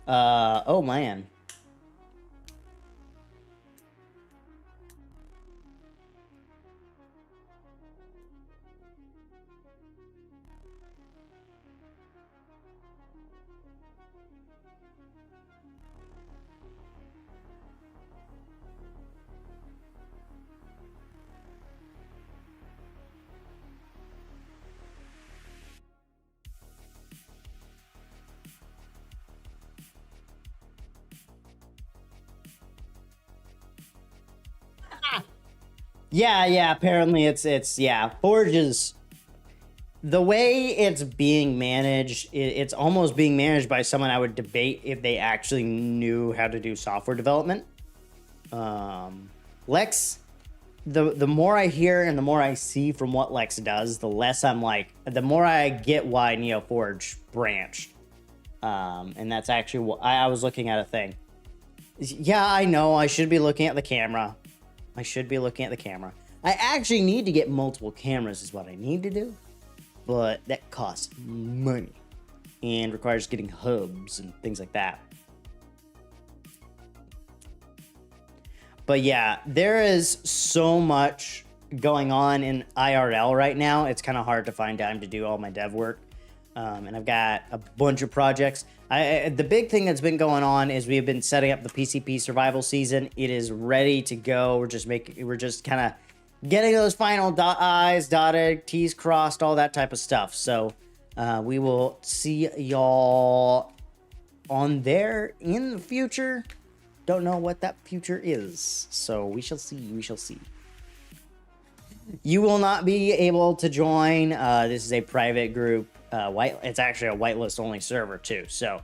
oh man. Yeah, apparently it's Forge is, the way it's being managed, it's almost being managed by someone I would debate if they actually knew how to do software development. Lex, the more I hear and the more I see from what Lex does, the less I'm like, the more I get why NeoForge branched. And that's actually what I was looking at a thing. Yeah, I know, I should be looking at the camera. I actually need to get multiple cameras is what I need to do. But that costs money and requires getting hubs and things like that. But yeah, there is so much going on in IRL right now. It's kind of hard to find time to do all my dev work. And I've got a bunch of projects. The big thing that's been going on is we've been setting up the PCP survival season. It is ready to go. We're just kind of getting those final I's dotted, T's crossed, all that type of stuff. So we will see y'all on there in the future. Don't know what that future is, so we shall see. You will not be able to join. This is a private group. It's actually a whitelist only server too, so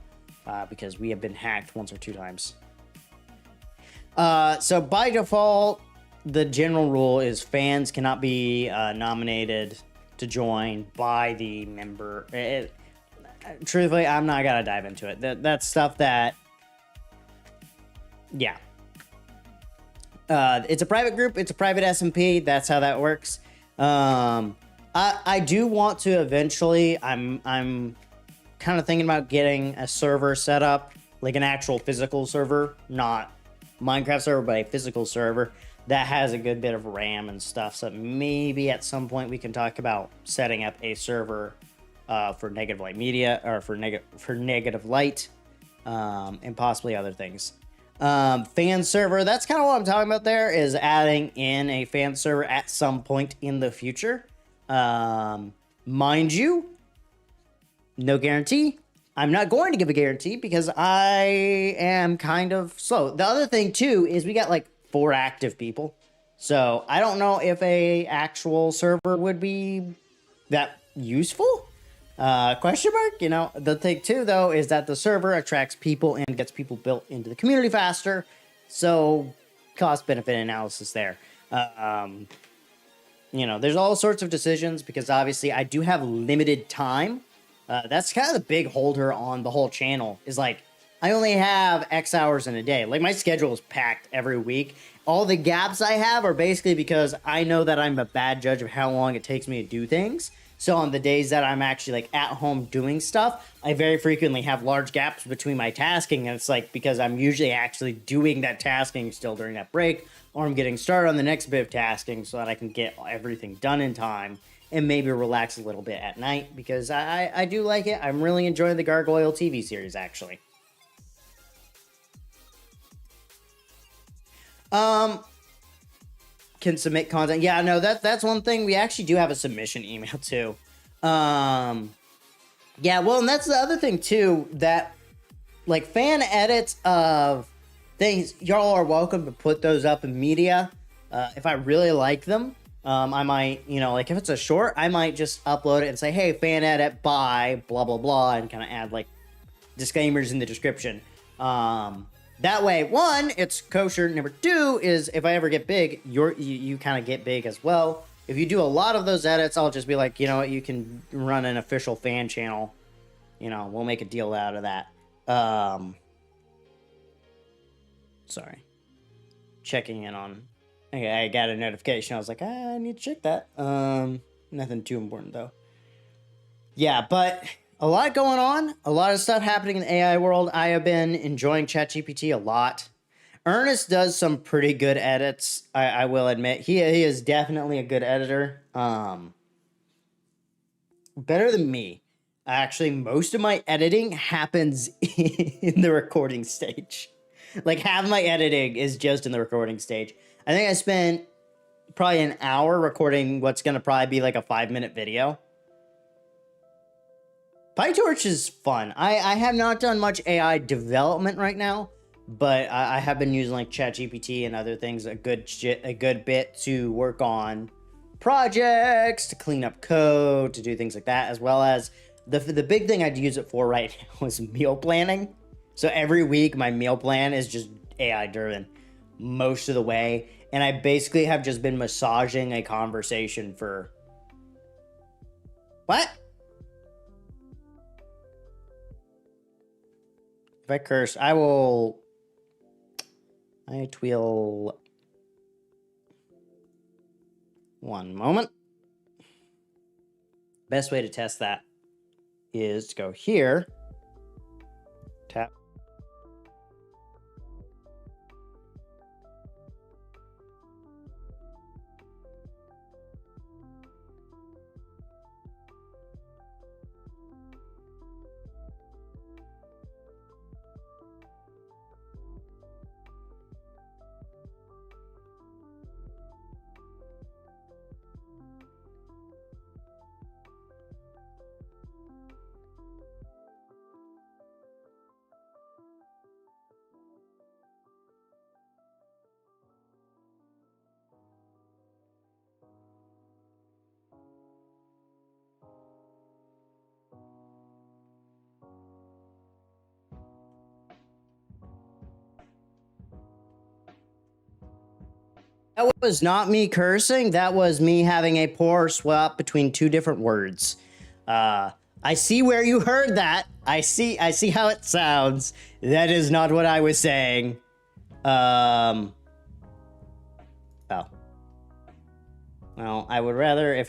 because we have been hacked once or two times. So by default, the general rule is fans cannot be nominated to join by the member. Truthfully, I'm not gonna dive into it. That's stuff that, yeah. It's a private group. It's a private SMP. That's how that works. I do want to eventually. I'm kind of thinking about getting a server set up, like an actual physical server, not Minecraft server, but a physical server that has a good bit of RAM and stuff. So maybe at some point we can talk about setting up a server for Negative Light Media, or for Negative Light, and possibly other things. Fan server, that's kind of what I'm talking about there, is adding in a fan server at some point in the future. Mind you, no guarantee. I'm not going to give a guarantee because I am kind of slow. The other thing too is we got like 4 active people. So I don't know if a actual server would be that useful. Question mark. You know, the thing too though is that the server attracts people and gets people built into the community faster. So cost benefit analysis there. You know, there's all sorts of decisions because obviously I do have limited time. That's kind of the big holder on the whole channel, is like, I only have X hours in a day. Like, my schedule is packed every week. All the gaps I have are basically because I know that I'm a bad judge of how long it takes me to do things. So on the days that I'm actually like at home doing stuff, I very frequently have large gaps between my tasking. And it's like, because I'm usually actually doing that tasking still during that break, or I'm getting started on the next bit of tasking so that I can get everything done in time and maybe relax a little bit at night, because I do like it. I'm really enjoying the Gargoyle TV series, actually. Can submit content. Yeah, no, that's one thing. We actually do have a submission email too. Yeah, well, and that's the other thing too, that like fan edits of things, y'all are welcome to put those up in media. If I really like them, I might, you know, like if it's a short, I might just upload it and say, hey, fan edit by blah, blah, blah, and kind of add like disclaimers in the description. That way, 1, it's kosher. Number 2 is if I ever get big, you kind of get big as well. If you do a lot of those edits, I'll just be like, you know what, you can run an official fan channel. You know, we'll make a deal out of that. Sorry. Checking in on... I got a notification. I was like, I need to check that. Nothing too important, though. Yeah, but... a lot going on, a lot of stuff happening in the AI world. I have been enjoying ChatGPT a lot. Ernest does some pretty good edits, I will admit. He is definitely a good editor. Better than me. Actually, most of my editing happens in the recording stage. Like, half my editing is just in the recording stage. I think I spent probably an hour recording what's going to probably be like a 5-minute video. PyTorch is fun. I have not done much AI development right now, but I have been using like ChatGPT and other things a good bit to work on projects, to clean up code, to do things like that, as well as the big thing I'd use it for right now is meal planning. So every week my meal plan is just AI driven most of the way, and I basically have just been massaging a conversation for... What? If I curse, I will... I will... One moment. Best way to test that is to go here. Tap. That was not me cursing. That was me having a poor swap between two different words. I see where you heard that. I see how it sounds. That is not what I was saying. Oh. Well, I would rather if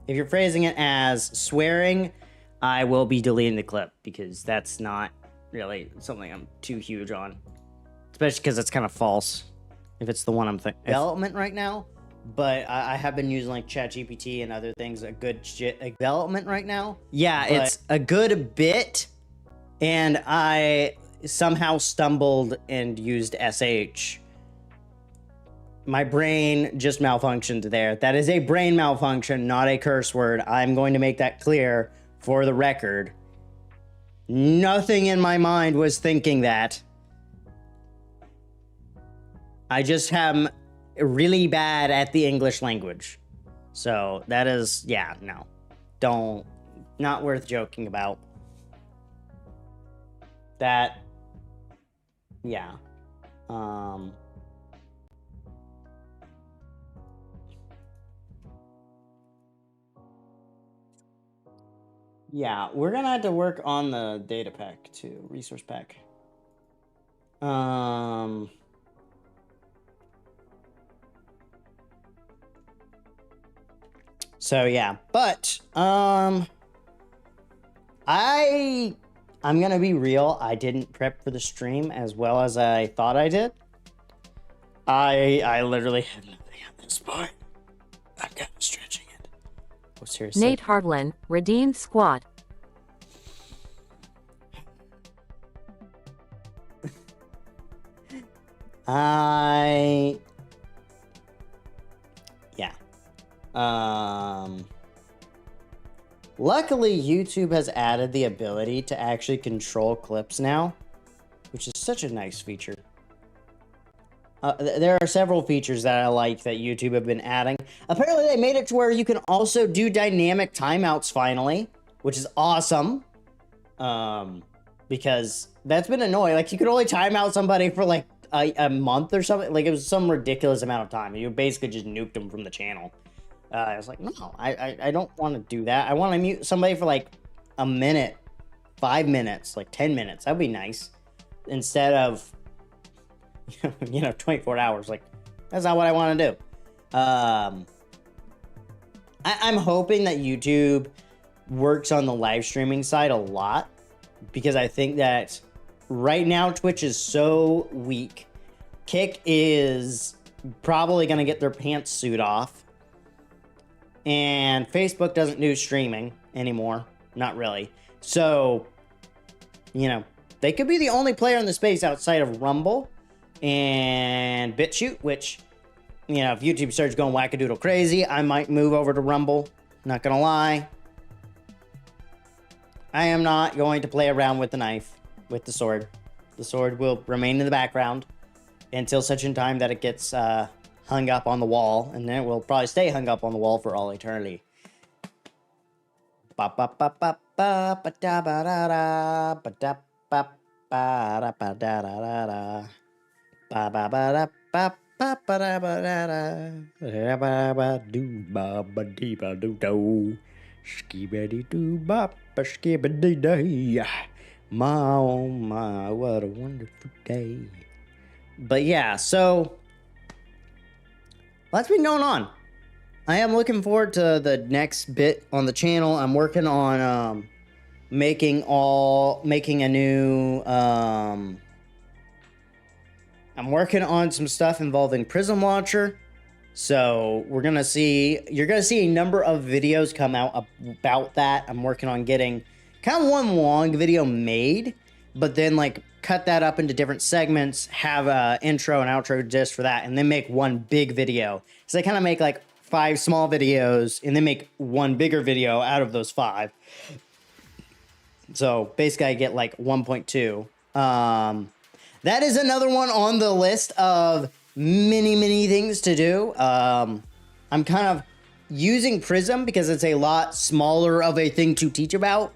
you're phrasing it as swearing, I will be deleting the clip because that's not really something I'm too huge on. Especially because it's kind of false. If it's the one I'm thinking. Development right now, but I have been using like ChatGPT and other things. A good development right now. Yeah, it's a good bit, and I somehow stumbled and used SH. My brain just malfunctioned there. That is a brain malfunction, not a curse word. I'm going to make that clear for the record. Nothing in my mind was thinking that. I just am really bad at the English language. So that is, yeah, no. Not worth joking about. That, yeah. Yeah, we're gonna have to work on the data pack too, resource pack. So yeah, but I'm gonna be real. I didn't prep for the stream as well as I thought I did. I literally had nothing at this point. I'm kind of stretching it. Oh, seriously. Nate Hardlin, redeemed squad. Yeah. Luckily, YouTube has added the ability to actually control clips now, which is such a nice feature. There are several features that I like that YouTube have been adding. Apparently, they made it to where you can also do dynamic timeouts finally, which is awesome. Because that's been annoying. Like, you could only time out somebody for like a month or something. Like, it was some ridiculous amount of time. You basically just nuked them from the channel. I was like, no, I don't want to do that. I want to mute somebody for like a minute, 5 minutes, like 10 minutes. That'd be nice. Instead of, 24 hours. Like, that's not what I want to do. I'm hoping that YouTube works on the live streaming side a lot, because I think that right now Twitch is so weak. Kick is probably going to get their pantsuit off. And Facebook doesn't do streaming anymore. Not really. So, they could be the only player in the space outside of Rumble and BitChute, which, if YouTube starts going wackadoodle crazy, I might move over to Rumble. Not gonna lie. I am not going to play around with the knife, with the sword. The sword will remain in the background until such a time that it gets hung up on the wall, and then it will probably stay hung up on the wall for all eternity. Ba ba ba ba ba ba da ba da da ba da ba ba da ba da da da da ba ba ba da ba ba ba da ba da da ba ba do ba ba dee ba do do skibidi do ba ba skibidi day. My oh my, what a wonderful day. But yeah, so that's been going on. I am looking forward to the next bit on the channel. I'm working on making a new I'm working on some stuff involving Prism Launcher. So you're gonna see a number of videos come out about that. I'm working on getting kind of one long video made, but then like cut that up into different segments, have a intro and outro just for that, and then make one big video. So I kind of make like 5 small videos and then make one bigger video out of those 5. So basically I get like 1.2. That is another one on the list of many things to do. I'm kind of using Prism because it's a lot smaller of a thing to teach about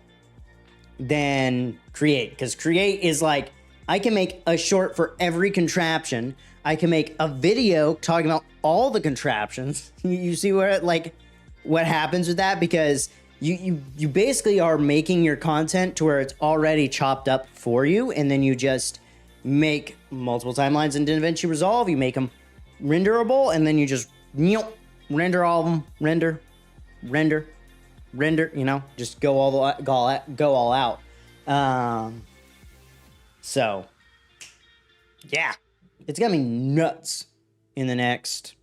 than Create. Because Create is like, I can make a short for every contraption. I can make a video talking about all the contraptions. You see where like what happens with that? Because you basically are making your content to where it's already chopped up for you, and then you just make multiple timelines in DaVinci Resolve. You make them renderable, and then you just render all of them, render, you know, just go all out. So yeah, it's gonna be nuts in the next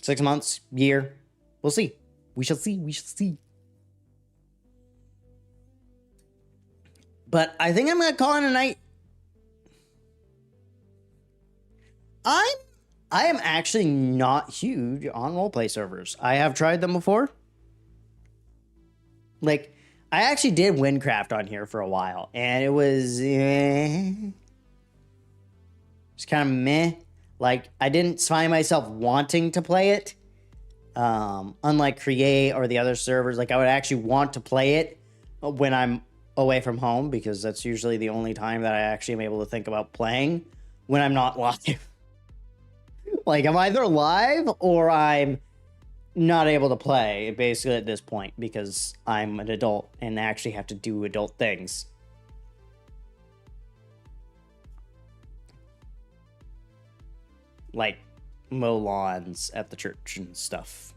6 months, year. We'll see. We shall see. But I think I'm gonna call it a night. I am actually not huge on roleplay servers. I have tried them before. Like, I actually did Minecraft on here for a while, and it was it's kind of meh. Like, I didn't find myself wanting to play it. Unlike Create or the other servers, like I would actually want to play it when I'm away from home, because that's usually the only time that I actually am able to think about playing, when I'm not live. Like, I'm either live or I'm not able to play, basically, at this point, because I'm an adult and actually have to do adult things. Like mow lawns at the church and stuff.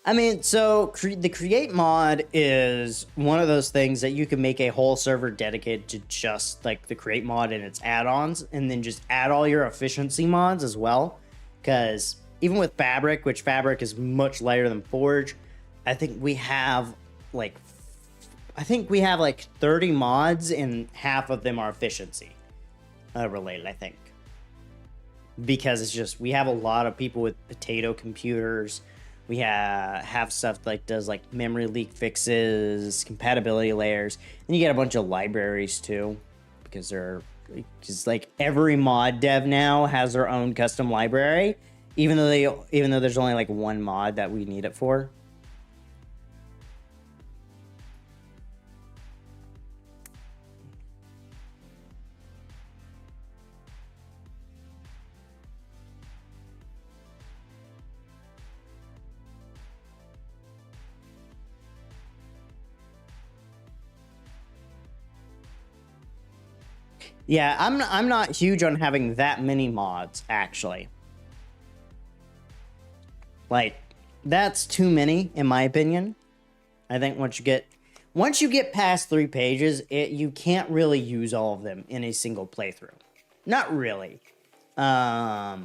I mean, so the Create mod is one of those things that you can make a whole server dedicated to just like the Create mod and its add-ons, and then just add all your efficiency mods as well. Because even with Fabric, which Fabric is much lighter than Forge, I think we have like 30 mods, and half of them are efficiency related, I think. Because it's just, we have a lot of people with potato computers. We have stuff like does like memory leak fixes, compatibility layers, and you get a bunch of libraries too, because they're just like every mod dev now has their own custom library, even though there's only like one mod that we need it for. Yeah, I'm not huge on having that many mods, actually. Like, that's too many, in my opinion. I think once you get past 3 pages, you can't really use all of them in a single playthrough. Not really. Not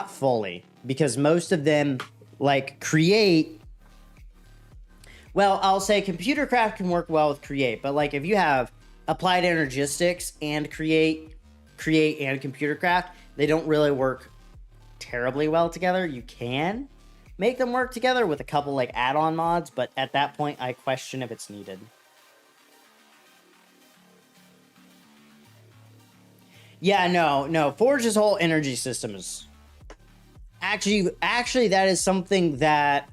fully, because most of them, like Create. Well, I'll say Computer Craft can work well with Create, but like if you have Applied Energistics and Create and Computer Craft, they don't really work terribly well together. You can make them work together with a couple like add-on mods, but at that point, I question if it's needed. Yeah, no. Forge's whole energy system is actually that is something that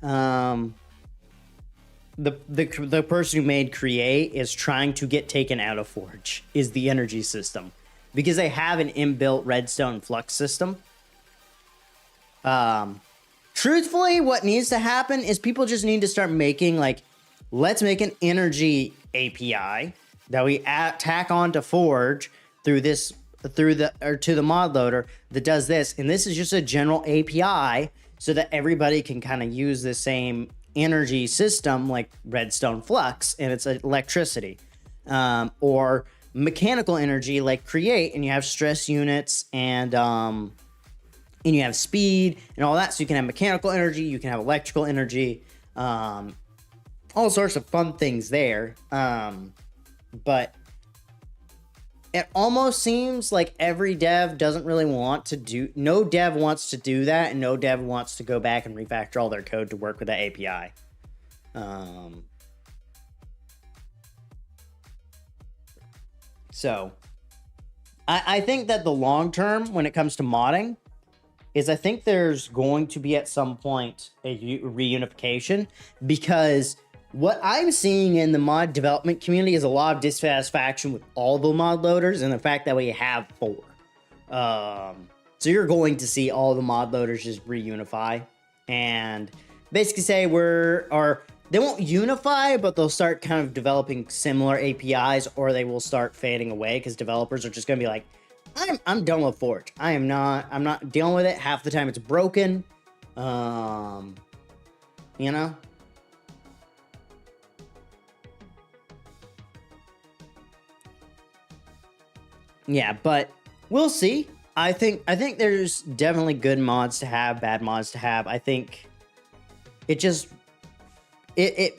the person who made Create is trying to get taken out of Forge, is the energy system, because they have an inbuilt redstone flux system. Truthfully, what needs to happen is people just need to start making like, let's make an energy API that we tack onto Forge to the mod loader that does this, and this is just a general API so that everybody can kind of use the same energy system like redstone flux and it's electricity, or mechanical energy like Create, and you have stress units and you have speed and all that, so you can have mechanical energy, you can have electrical energy, all sorts of fun things there. But it almost seems like every dev doesn't really want to do... No dev wants to do that, and no dev wants to go back and refactor all their code to work with that API. So, I think that the long term, when it comes to modding, is I think there's going to be at some point a reunification, because What I'm seeing in the mod development community is a lot of dissatisfaction with all the mod loaders and the fact that we have 4. So you're going to see all the mod loaders just reunify and basically say they won't unify, but they'll start kind of developing similar APIs, or they will start fading away because developers are just going to be like, I'm done with Forge. I'm not dealing with it. Half the time it's broken. You know? Yeah, but we'll see. I think there's definitely good mods to have, bad mods to have. I think it just you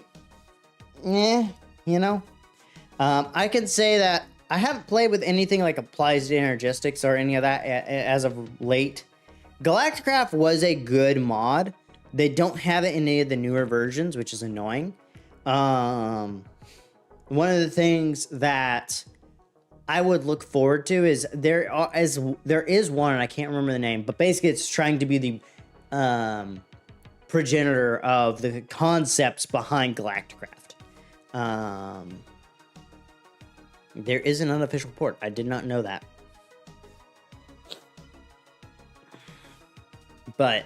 know. I can say that I haven't played with anything like applies to energistics or any of that as of late. Galacticraft was a good mod. They don't have it in any of the newer versions, which is annoying. One of the things that I would look forward to is there is one, and I can't remember the name, but basically it's trying to be the progenitor of the concepts behind Galacticraft. There is an unofficial port. I did not know that. But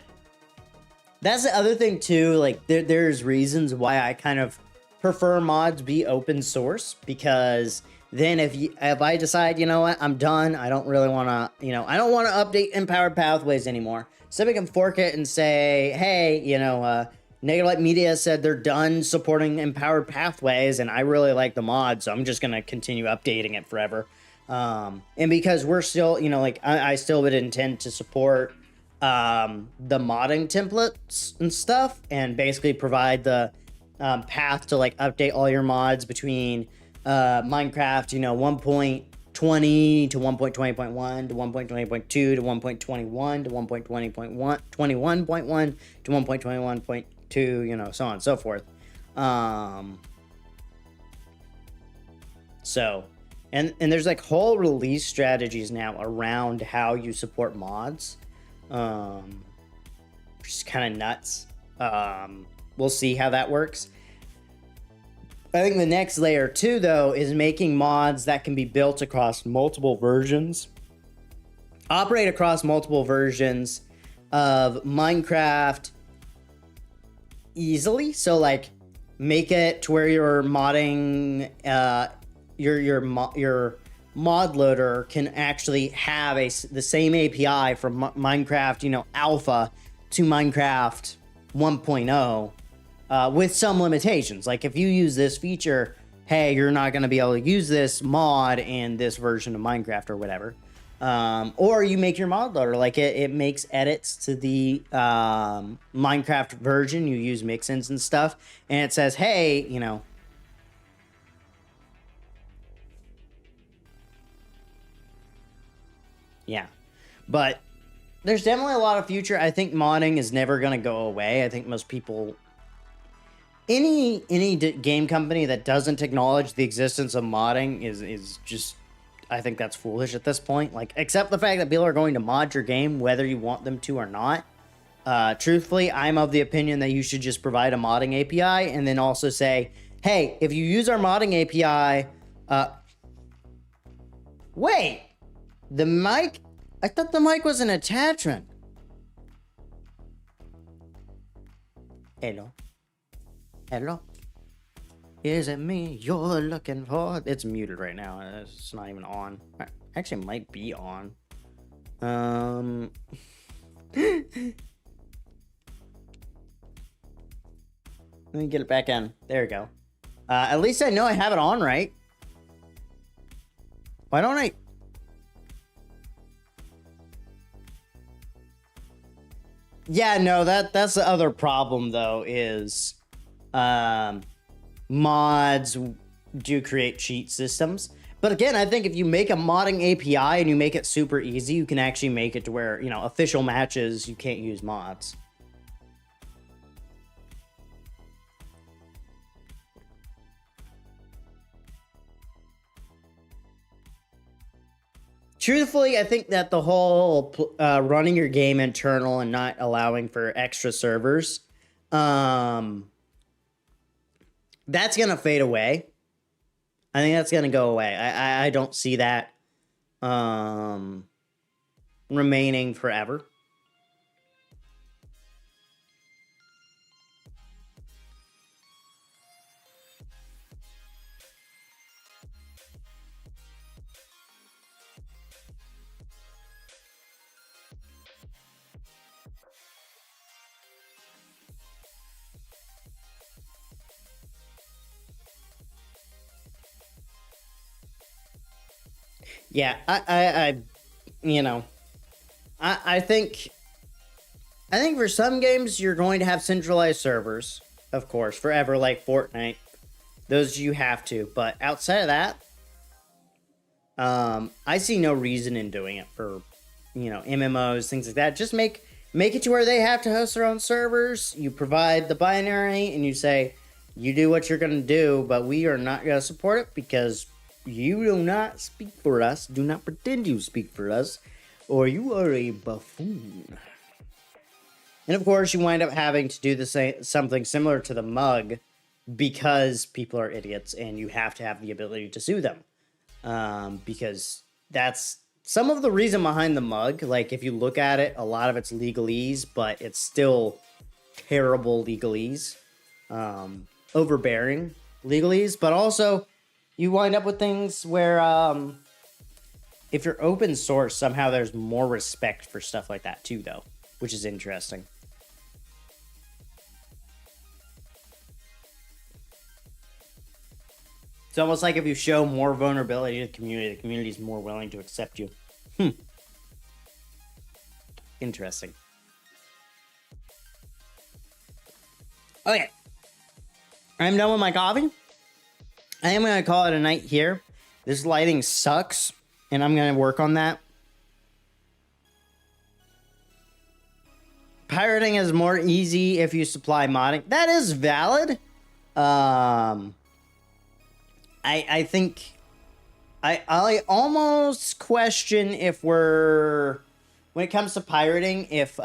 that's the other thing too. Like there's reasons why I kind of prefer mods be open source, because then if I decide, you know what, I'm done, I don't really want to, I don't want to update Empowered Pathways anymore. So we can fork it and say, hey, Negative Light Media said they're done supporting Empowered Pathways, and I really like the mod, so I'm just going to continue updating it forever. And because we're still, I still would intend to support the modding templates and stuff, and basically provide the path to update all your mods between Minecraft, 1.20 to 1.20.1 to 1.20.2 to 1.21 to 1.20.1 21.1 to 1.21.2, so on and so forth. So and there's whole release strategies now around how you support mods, which is kind of nuts. We'll see how that works. I think the next layer too, though, is making mods that can be built across multiple versions, operate across multiple versions of Minecraft easily. So make it to where you're modding, your mod loader can actually have the same API from Minecraft, alpha to Minecraft 1.0. With some limitations. If you use this feature, hey, you're not going to be able to use this mod in this version of Minecraft or whatever. Or you make your mod loader, it makes edits to the Minecraft version. You use mix-ins and stuff, and it says, hey, yeah. But there's definitely a lot of future. I think modding is never going to go away. I think most people... Any game company that doesn't acknowledge the existence of modding is just, I think that's foolish at this point. Accept the fact that people are going to mod your game whether you want them to or not. Truthfully, I'm of the opinion that you should just provide a modding API and then also say, hey, if you use our modding API, wait, the mic? I thought the mic was an attachment. Hello. Hello? Is it me you're looking for? It's muted right now. It's not even on. Actually, it might be on. Let me get it back in. There we go. At least I know I have it on, right? Why don't I... Yeah, no, that's the other problem, though, is... mods do create cheat systems, but again, I think if you make a modding API and you make it super easy, you can actually make it to where official matches you can't use mods. Truthfully, I think that the whole running your game internal and not allowing for extra servers, that's gonna fade away. I think that's gonna go away. I don't see that remaining forever. Yeah, you know, I think for some games you're going to have centralized servers, of course, forever, like Fortnite. Those you have to, but outside of that, I see no reason in doing it for, MMOs, things like that. Just make it to where they have to host their own servers. You provide the binary, and you say, you do what you're gonna do, but we are not gonna support it because you do not speak for us. Do not pretend you speak for us, or you are a buffoon. And of course, you wind up having to do something similar to the mug because people are idiots, and you have to have the ability to sue them. Because that's some of the reason behind the mug. Like, if you look at it, a lot of it's legalese, but it's still terrible legalese. Overbearing legalese, but also you wind up with things where if you're open source, somehow there's more respect for stuff like that too, though, which is interesting. It's almost like if you show more vulnerability to the community is more willing to accept you. Interesting. Okay. I'm done with my coffee. I am going to call it a night here. This lighting sucks, and I'm going to work on that. Pirating is more easy if you supply modding. That is valid. I think I almost question if when it comes to pirating, if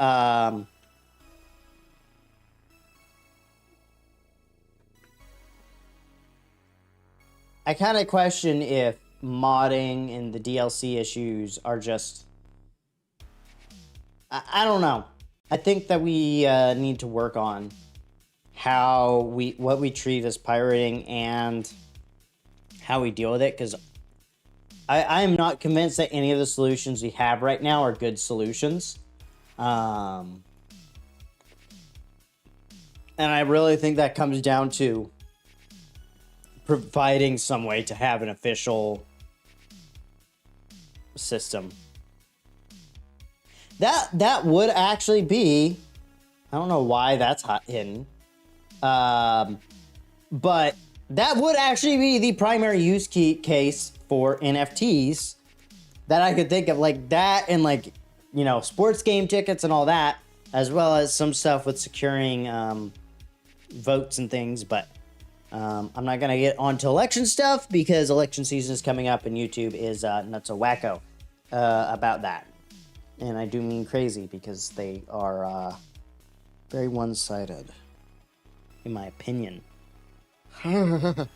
I kind of question if modding and the DLC issues are just... I don't know. I think that we need to work on what we treat as pirating and how we deal with it, because I am not convinced that any of the solutions we have right now are good solutions. And I really think that comes down to providing some way to have an official system. That would actually be... I don't know why that's hidden. But that would actually be the primary use case for NFTs that I could think of. Like that and sports game tickets and all that, as well as some stuff with securing votes and things. But I'm not going to get onto election stuff because election season is coming up and YouTube is nuts a wacko about that. And I do mean crazy because they are very one-sided, in my opinion. It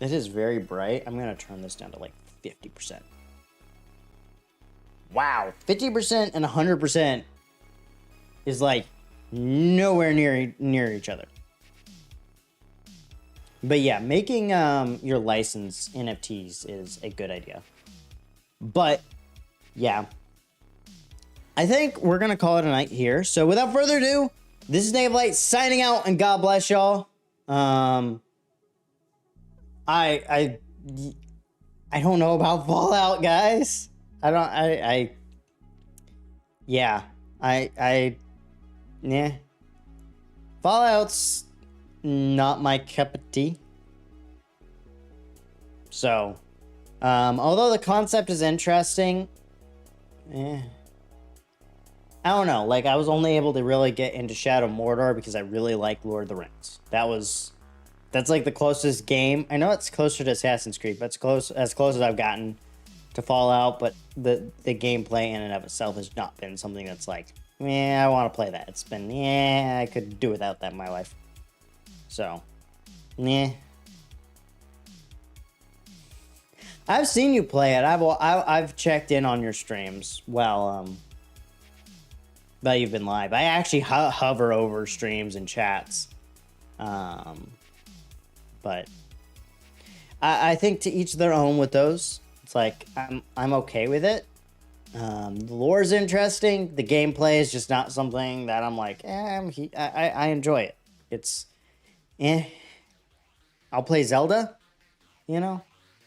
is very bright. I'm going to turn this down to like 50%. Wow, 50% and 100% is like nowhere near each other. But yeah, making your license NFTs is a good idea. But yeah, I think we're going to call it a night here. So without further ado, this is Dave Light signing out, and God bless y'all. I don't know about Fallout, guys. Yeah. Fallout's not my cup of tea. So, although the concept is interesting, I don't know. Like, I was only able to really get into Shadow Mordor because I really like Lord of the Rings. That's like the closest game. I know it's closer to Assassin's Creed, but it's as close as I've gotten to Fallout. But the gameplay in and of itself has not been something that's like, I want to play that. It's been, I could do without that in my life. So, nah. I've seen you play it. I've checked in on your streams. Well, that you've been live. I actually hover over streams and chats. But I think to each their own with those. It's like I'm okay with it. The lore's interesting. The gameplay is just not something that I'm like, I enjoy it. It's, I'll play Zelda, you know?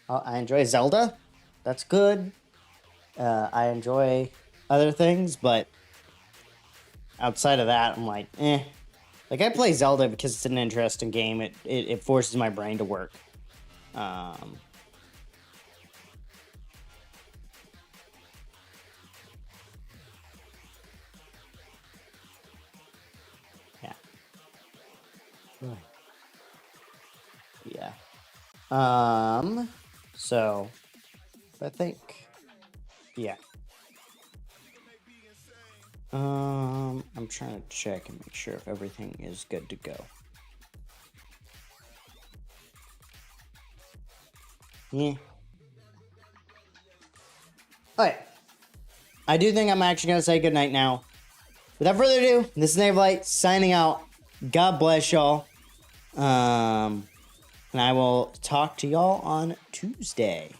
I enjoy Zelda. That's good. I enjoy other things, but outside of that, I'm like, Like, I play Zelda because it's an interesting game. It forces my brain to work. Yeah. Yeah. So, I think, yeah. I'm trying to check and make sure if everything is good to go. Yeah. Alright. I do think I'm actually going to say goodnight now. Without further ado, this is Navelight signing out. God bless y'all. And I will talk to y'all on Tuesday.